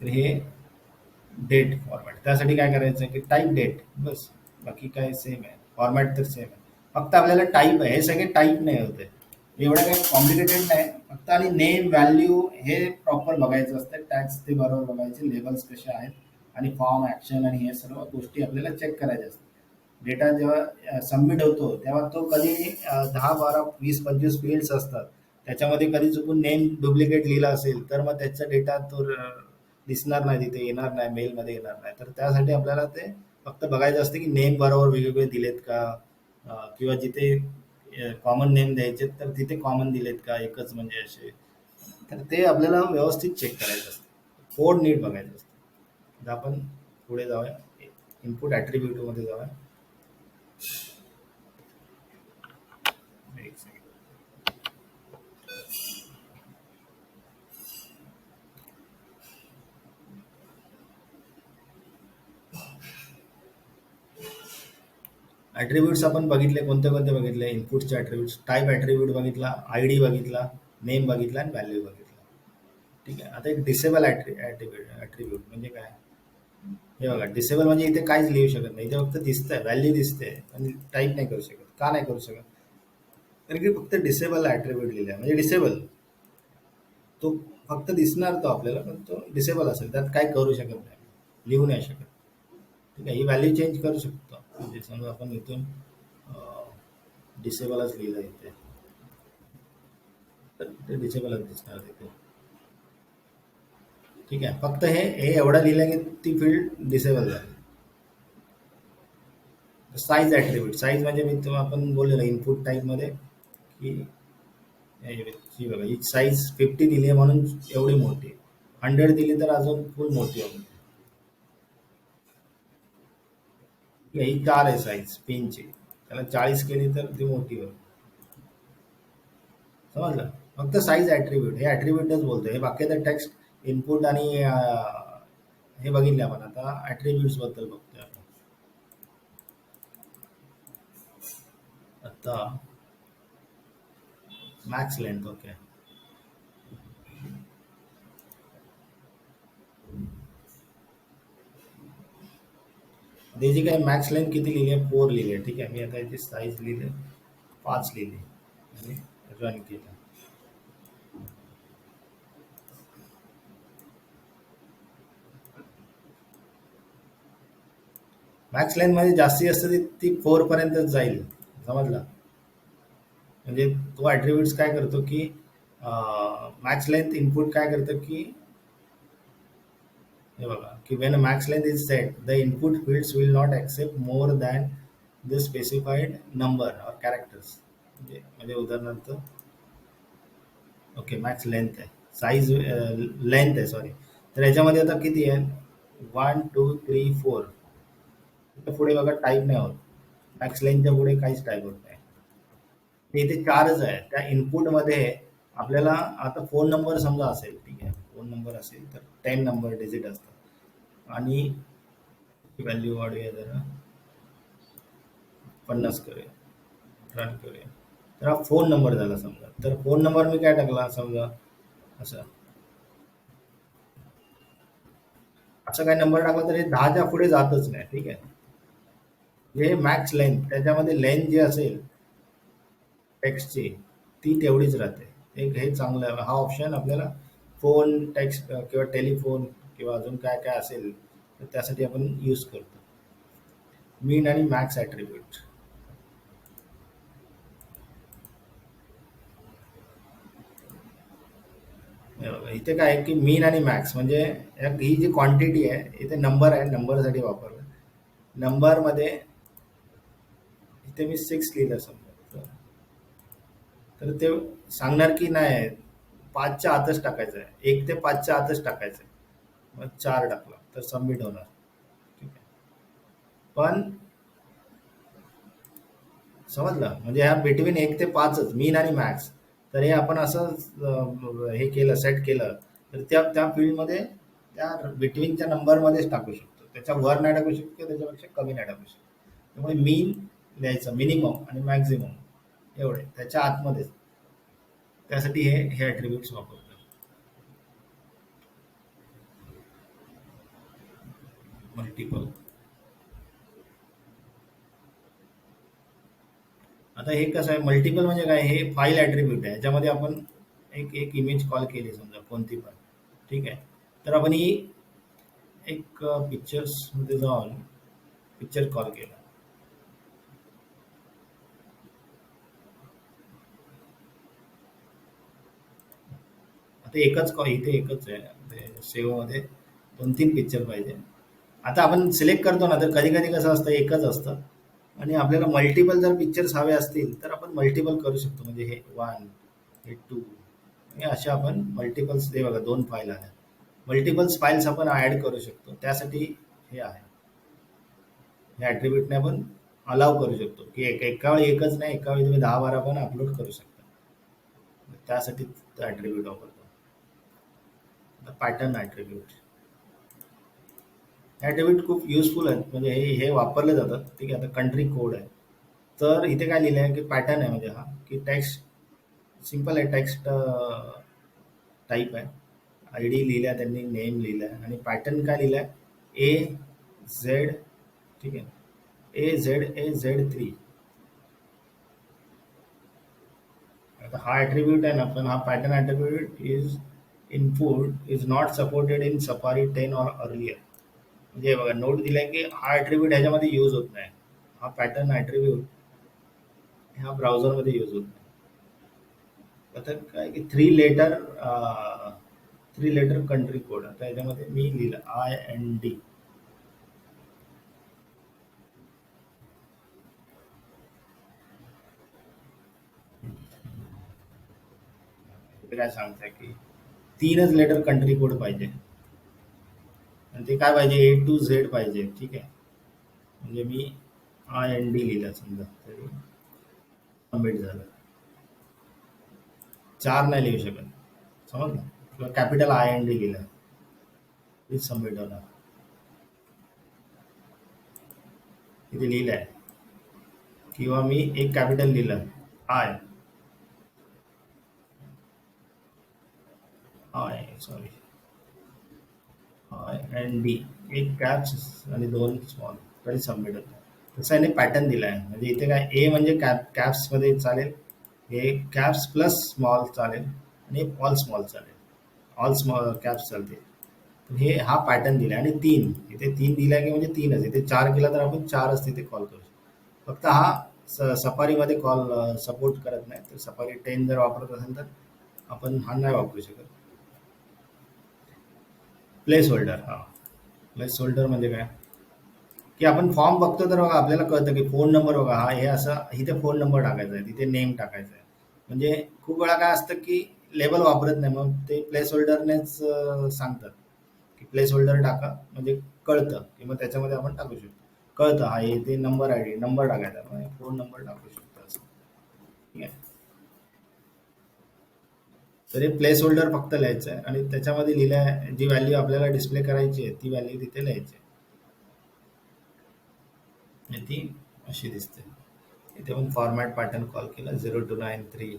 तर हे डेट फॉर्मॅट. त्यासाठी काय करायचं की टाईप डेट बस, बाकी काय सेम आहे, फॉर्मॅट तर सेम आहे. फक्त आपल्याला टाईप आहे, हे सगळे टाईप नाही होते, एवढं काही कॉम्प्लिकेटेड नाही फक्त. आणि नेम व्हॅल्यू हे प्रॉपर बघायचं असतं, टॅक्स ते बरोबर बघायचे, लेबल्स कसे आहेत आणि फॉर्म ॲक्शन आणि हे सर्व गोष्टी आपल्याला चेक करायच्या असतात. डेटा जेव्हा सबमिट होतो तेव्हा तो कधी 10 12 20 25 फील्ड्स असतात, त्याच्यामध्ये कधी चुकून नेम डुप्लिकेट लिहिला असेल तर मग त्याचा डेटा तो दिसणार नाही, तिथे येणार नाही, मेलमध्ये येणार नाही. तर त्यासाठी आपल्याला ते फक्त बघायचं असतं की नेम बरोबर वेगवेगळे दिलेत का, किंवा जिथे कॉमन नेम द्यायचे तर तिथे कॉमन दिलेत का, एकच म्हणजे असे. तर ते आपल्याला व्यवस्थित चेक करायचं असतं, कोड नीट बघायचं असतं. आता आपण पुढे जाऊया, इनपुट ॲट्रिब्यूटमध्ये जाऊया. एक सेकंड. ॲट्रिब्यूट्स आपण बघितले, कोणते कोणते बघितले इनपुटचे ॲट्रिब्यूट्स? टाईप ॲट्रिब्यूट बघितला, ID बघितला, नेम बघितला आणि व्हॅल्यू बघितला. ठीक आहे. आता एक डिसेबल ॲट्रिब्यूट म्हणजे काय? हे बघा, डिसेबल म्हणजे इथे काहीच लिहू शकत नाही, इथे फक्त दिसतंय, व्हॅल्यू दिसते आणि टाईप नाही करू शकत. का नाही करू शकत? कारण की फक्त डिसेबल ॲट्रिब्यूट लिहिला आहे म्हणजे डिसेबल, तो फक्त दिसणार तो आपल्याला, पण तो डिसेबल असेल, त्यात काय करू शकत नाही, लिहू नाही शकत. ठीक आहे. ही व्हॅल्यू चेंज करू शकतो, म्हणजे समजा आपण इथून डिसेबलच लिहिलं इथे, तर ते डिसेबलच दिसणार तिथे. ठीक आहे. फक्त हे हे एवढं लिहिलं की ती फील्ड डिसेबल झाली. साईज ॲट्रिब्यूट, साईज म्हणजे मी तुम्हाला आपण बोललेलं इनपुट टाईपमध्ये की ही बघा, ही साईज 50 दिली आहे म्हणून एवढी मोठी, 100 दिली तर अजून फुल मोठी होईल. ही 4 आहे साईज पिनची, त्याला 40 केली तर ती मोठी होईल. समजलं? फक्त साईज ॲट्रिब्यूट, हे ॲट्रिब्यूटच बोलतो, हे बाकीचं टेक्स्ट इनपुट आणि हे बघितले आपण. आता ॲट्रिब्यूट्स बद्दल बघतोय आपण. आता मॅक्स लेंथ, ओके. त्याची काय मॅक्स लेंथ किती लिहिली आहे? 4 लिहिली आहे. ठीक आहे. मी आता याची साईज लिहिली 5 लिहिली आणि रन केलं. मॅक्स लेंथ मध्ये जास्तीत जास्त ती 4 पर्यंतच जाईल. समजलं? म्हणजे तो ॲट्रिब्यूट्स काय करतो की मॅक्स लेंथ इनपुट काय करतं की हे बघा की when max length is set the input fields will not accept more than the specified number or characters. म्हणजे म्हणजे उदाहरणार्थ, ओके मॅक्स लेंथ आहे, साईज लेंथ आहे सॉरी, तर याच्यामध्ये आता किती आहे? 1 2 3 4 पुढे बघा टाईप नाही होत. मॅक्स लेनच्या पुढे काहीच टाईप होत नाही. ते इथे चारच आहे त्या इनपुट मध्ये. आपल्याला आता फोन नंबर समजा असेल, ठीक आहे, फोन नंबर असेल तर 10 नंबर डिजिट असतात. आणि व्हॅल्यू वाढूया जरा, 50 करूया, रन करूया. तर हा फोन नंबर झाला समजा. तर फोन नंबर मी काय टाकला समजा, असं असं काय नंबर टाकला तरी 10च्या पुढे जातच नाही, ठीक आहे. हे मॅक्स लेंथ त्याच्यामध्ये लेंथ जी असेल टेक्स्टची ती तेवढीच राहते. एक हे चांगलं आहे. हा ऑप्शन आपल्याला फोन टेक्स्ट किंवा टेलिफोन किंवा अजून काय काय असेल तर त्यासाठी आपण यूज करतो. मीन आणि मॅक्स ॲट्रिब्यूट. इथे काय आहे की मीन आणि मॅक्स म्हणजे ही जी क्वांटिटी आहे इथे नंबर आहे, नंबरसाठी वापरलं. नंबरमध्ये इथे मी 6 लिहिलं समजा. तर ते सांगणार की नाही 5च्या आतच टाकायचं आहे, 1 ते 5च्या आतच टाकायचं आहे. मग 4 टाकला तर सबमिट होणार, ठीक आहे. पण समजलं म्हणजे ह्या बिटवीन 1 ते 5च मीन आणि मॅक्स. तर हे आपण असं हे केलं, सेट केलं तर त्या त्या फील्डमध्ये त्या बिटवीनच्या नंबरमध्येच टाकू शकतो. त्याच्या वर नाही टाकू शकतो किंवा त्याच्यापेक्षा कमी नाही टाकू शकतो. त्यामुळे मीन लिहायचं मिनिमम आणि मॅक्झिमम एवढे त्याच्या आतमध्येच. त्यासाठी हे हे ॲट्रिब्यूट्स वापरतो. मल्टिपल. आता हे कसं आहे मल्टिपल म्हणजे काय, हे फाईल ॲट्रिब्यूट आहे. ह्याच्यामध्ये आपण एक एक इमेज कॉल केली समजा कोणती पण, ठीक आहे. तर आपण ही एक पिक्चर्समध्ये जाऊन पिक्चर कॉल केला. आता एकच कॉल इथे एकच आहे सेव्हमध्ये, 2-3 पिक्चर पाहिजे. आता आपण सिलेक्ट करतो ना तर कधी कधी कसं असतं एकच असतं. आणि आपल्याला मल्टिपल जर पिक्चर्स हवे असतील तर आपण मल्टिपल करू शकतो. म्हणजे हे 1, हे 2, हे अशा आपण मल्टिपल्स. ते बघा 2 फाईल आहेत. मल्टिपल्स फाईल्स आपण ऍड करू शकतो. त्यासाठी हे आहे, या ॲट्रिब्यूटने आपण अलाव करू शकतो की एका वेळी एकच नाही, एका वेळी तुम्ही 10-12 पण अपलोड करू शकता. त्यासाठी ॲट्रिब्यूट वापरतो. Pattern attribute. ॲट्रिब्यूट खूप युजफुल आहेत म्हणजे हे वापरले जातात, ठीक आहे. आता कंट्री कोड आहे. तर इथे काय लिहिलं आहे की पॅटर्न आहे म्हणजे हा की टेक्स्ट सिम्पल आहे. टेक्स्ट टाईप आहे. आय डी लिहिला त्यांनी, नेम लिहिला आहे आणि पॅटर्न काय लिहिलं आहे ए झेड, ठीक आहे, AZA-Z3. आता हा ॲट्रिब्यूट आहे ना, पण हा pattern attribute input is not supported in safari 10 और अर्लियर. म्हणजे बघा नोट दिलाय की हा ॲट्रिब्यूट ह्याच्यामध्ये यूज होत नाही. हा पॅटर्न ॲट्रिब्यूट ह्या ब्राउझरमध्ये यूज होत नाही. आता काय की 3 लेटर कंट्री कोड. आता याच्यामध्ये मी लिहिलं IND. इथे काय सांगताय की 3च लेटर कंट्री कोड पाहिजे आणि ते काय पाहिजे A to Z पाहिजे, ठीक आहे. म्हणजे मी IND लिहिलं समजा तरी सबमिट झालं. 4 नाही लिहू शकत, समजलं. किंवा कॅपिटल IND लिहिलं तरी सबमिट होणार. इथे लिहिलं आहे. किंवा मी एक कॅपिटल लिहिलं आय आय सॉरी IND, एक कॅप्स आणि 2 स्मॉल, तरी सबमिट होतं. तसं याने पॅटर्न दिला आहे. म्हणजे इथे काय ए म्हणजे कॅप्समध्ये चालेल, हे कॅप्स प्लस स्मॉल चालेल आणि ऑल स्मॉल चालेल, ऑल स्मॉल कॅप्स चालते. तर हे हा पॅटर्न दिला आणि 3 इथे 3 दिला की म्हणजे 3च. इथे 4 केला तर आपण 4च तिथे कॉल करू शकतो. फक्त हा सफारीमध्ये कॉल सपोर्ट करत नाही. तर सफारी 10 जर वापरत असेल तर आपण हा नाही वापरू शकत. Place holder. हा प्लेस होल्डर म्हणजे काय की आपण फॉर्म बघतो तर बघा आपल्याला कळतं की फोन नंबर बघा हा हे असं इथे फोन नंबर टाकायचा आहे, तिथे नेम टाकायचा आहे. म्हणजे खूप वेळा काय असतं की लेबल वापरत नाही, मग ते प्लेस होल्डरनेच सांगतात की प्लेस होल्डर टाका म्हणजे कळतं की मग त्याच्यामध्ये आपण टाकू शकतो. कळतं हा हे ते नंबर आय डी नंबर टाकायचा फोन नंबर टाकू शकतो असं. ठीक आहे. तर हे प्लेस होल्डर फक्त लिहायचं आहे आणि त्याच्यामध्ये लिहिल्या जी व्हॅल्यू आपल्याला डिस्प्ले करायची आहे ती व्हॅल्यू तिथे लिहायची आहे. आणि ती अशी दिसते. इथे पण फॉर्मॅट पॅटर्न कॉल केला 0293.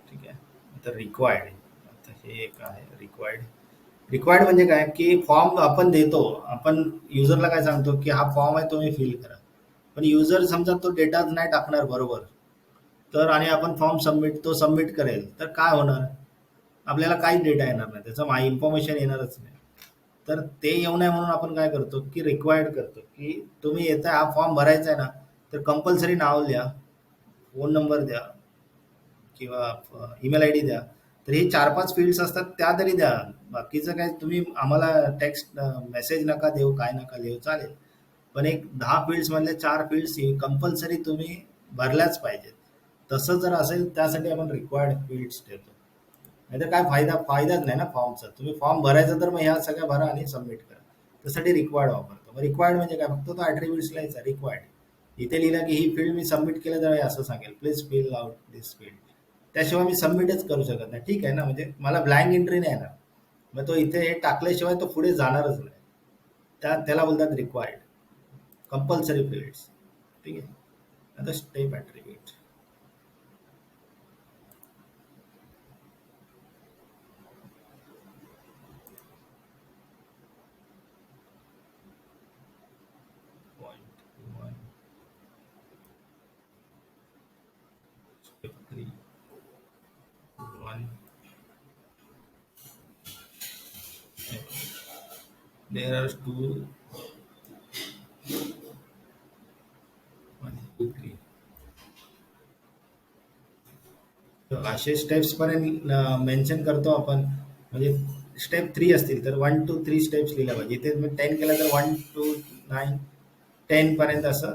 ठीक आहे. आता रिक्वायर्ड, आता हे एक आहे रिक्वायर्ड. रिक्वायर्ड म्हणजे काय की फॉर्म आपण देतो, आपण युजरला काय सांगतो की हा फॉर्म आहे तुम्ही फिल करा. पण युजर समजा तो डेटा नाही टाकणार बरोबर, तर आणि आपण फॉर्म तो सबमिट करेल तर काय होणार, आपल्याला काहीच डेटा येणार नाही, त्याचं इन्फॉर्मेशन येणारच नाही. तर ते येऊ नये म्हणून आपण काय करतो की रिक्वायर्ड करतो की तुम्ही येता हा फॉर्म भरायचा आहे ना, तर कंपल्सरी नाव द्या, फोन नंबर द्या किंवा ईमेल आय डी द्या. तर हे 4-5 फील्ड्स असतात त्या तरी द्या. बाकीचं काय तुम्ही आम्हाला टेक्स्ट मेसेज नका देऊ, काय नका देऊ चालेल. पण एक 10 फील्ड्स मधले 4 फील्ड्स कंपल्सरी तुम्ही भरल्याच पाहिजेत. तसं जर असेल त्यासाठी आपण रिक्वायर्ड फील्ड्स देतो. नाहीतर काय फायदाच नाही ना फॉर्मचा. तुम्ही फॉर्म भरायचा तर मग ह्या सगळ्या भरा आणि सबमिट करा. त्यासाठी रिक्वायर्ड वापरतो. मग रिक्वायर्ड म्हणजे काय, फक्त तो ॲट्रिब्यूट्स लिहायचा रिक्वायर्ड. इथे लिहिला की ही फील्ड मी सबमिट केलं तर हे असं सांगेल please fill out this field. त्याशिवाय मी सबमिटच करू शकत नाही. ठीक आहे ना, म्हणजे मला ब्लँक एंट्री नाही येणार. मग तो इथे हे टाकल्याशिवाय तो पुढे जाणारच नाही. त्याला बोलतात रिक्वायर्ड कंपल्सरी फील्ड्स. ठीक आहे. आता step attribute. Point 1 step 3 1. There are two, 1, 2, 3. असे स्टेप्स पर्यंत मेन्शन करतो आपण. म्हणजे स्टेप 3 असतील तर 1 to 3 स्टेप्स लिहिल्या पाहिजे. इथे मी 10 केलं तर 1 to 9 10 पर्यंत असं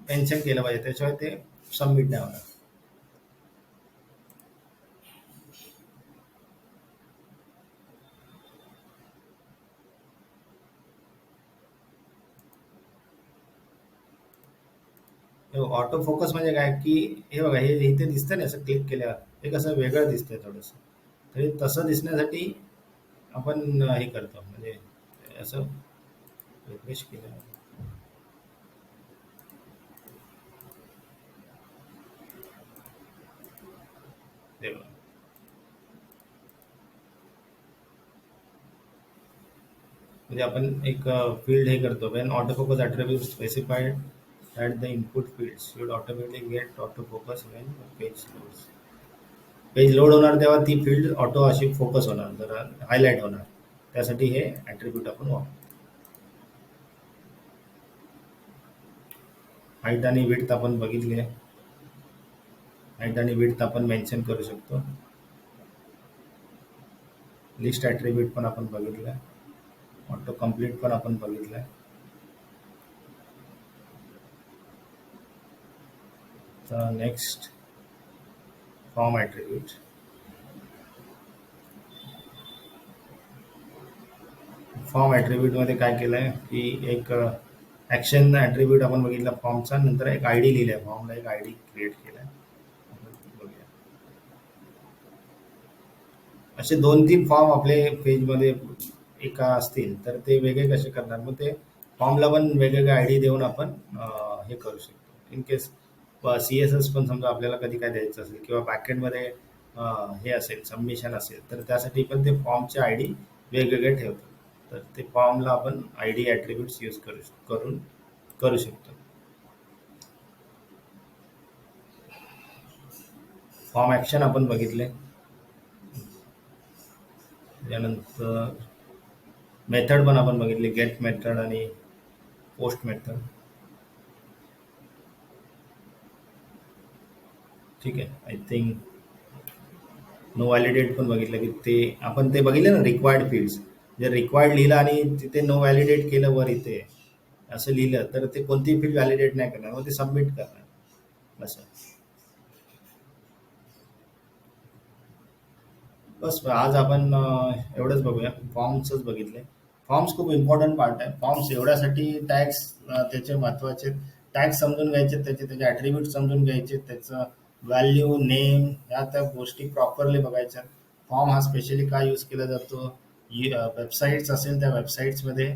मेन्शन केलं पाहिजे, त्याशिवाय ते सबमिट नाही होणार. ऑटो फोकस म्हणजे काय की हे बघा हे इथे दिसतं ना असं क्लिक केल्यावर हे कसं वेगळं दिसतंय थोडंसं. तरी तसं दिसण्यासाठी आपण हे करतो म्हणजे असं रिफ्रेश केलं ते बघा. म्हणजे आपण एक फील्ड हे करतो when auto focus attribute specified at the input field should automatic get auto focus when page loads. Page load होणार तेव्हा ती फील्ड ऑटो अशी फोकस होणार, जरा हायलाईट होणार. त्यासाठी हे ॲट्रिब्यूट आपण वापरतो. हाईट आणि विड्थ आपण बघितले. हाईट आणि विड्थ आपण मेन्शन करू शकतो. लिस्ट ॲट्रिब्यूट पण आपण बघितलं. ऑटो कम्प्लीट पण आपण बघितलं. तर नेक्स्ट फॉर्म ॲट्रिब्यूट. फॉर्म ॲट्रिब्यूटमध्ये काय केलं आहे की एक ॲक्शन ॲट्रिब्यूट आपण बघितला फॉर्मचा, नंतर एक आय डी लिहिलं आहे, फॉर्मला एक आय डी क्रिएट केला आहे. बघूया. असे 2-3 फॉर्म आपले पेजमध्ये एका असतील तर ते वेगळे कसे करणार, मग ते फॉर्मला पण वेगवेगळे आय डी देऊन आपण हे करू शकतो. In case C S S पण समजा आपल्याला कधी काय द्यायचं असेल किंवा बॅकएंडमध्ये हे असेल सबमिशन असेल तर त्यासाठी पण ते फॉर्मचे आय डी वेगवेगळे ठेवतात. तर ते फॉर्मला आपण आय डी ॲट्रिब्यूट्स यूज करू शकतो. फॉर्म ॲक्शन आपण बघितले. त्यानंतर मेथड पण आपण बघितले, गेट मेथड आणि पोस्ट मेथड. ठीक आहे. आय थिंक नो व्हॅलिडेट पण बघितलं की ते आपण ते बघितलं ना रिक्वायर्ड फील्ड्स. जर रिक्वायर्ड लिहिलं आणि तिथे नो व्हॅलिडेट केलं वर इथे असं लिहिलं तर ते कोणतीही फील्ड व्हॅलिडेट नाही करणार, मग ते सबमिट करणार असं. बस आज आपण एवढंच बघूया. फॉर्म्सच बघितले. फॉर्म्स खूप इम्पॉर्टंट पार्ट आहे. फॉर्म्स एवढ्यासाठी टॅक्स त्याचे महत्त्वाचे टॅक्स समजून घ्यायचे, त्याचे ॲट्रिब्यूट समजून घ्यायचे, त्याचं व्हॅल्यू, नेम ह्या त्या गोष्टी प्रॉपरली बघायच्या. फॉर्म हा स्पेशली का यूज केला जातो? वेबसाईट्स असेल त्या वेबसाईट्समध्ये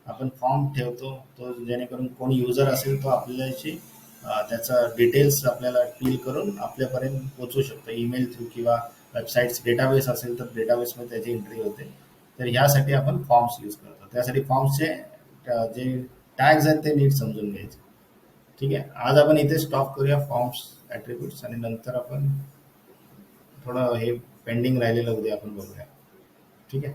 आपण फॉर्म ठेवतो. तो जेणेकरून कोण युजर असेल तो आपल्याशी त्याचा डिटेल्स आपल्याला फिल करून आपल्यापर्यंत पोहोचू शकतो ईमेल थ्रू किंवा वेबसाईट्स डेटाबेस असेल तर डेटाबेसमध्ये त्याची एंट्री होते. तर ह्यासाठी आपण फॉर्म्स यूज करतो. त्यासाठी फॉर्म्सचे जे टॅग्स आहेत ते नीट समजून घ्यायचे. ठीक आहे. आज आपण इथे स्टॉप करूया फॉर्म्स ॲट्रिब्यूट्स आणि नंतर आपण थोडं हे पेंडिंग राहिलेलं उद्या आपण बघूया. ठीक आहे.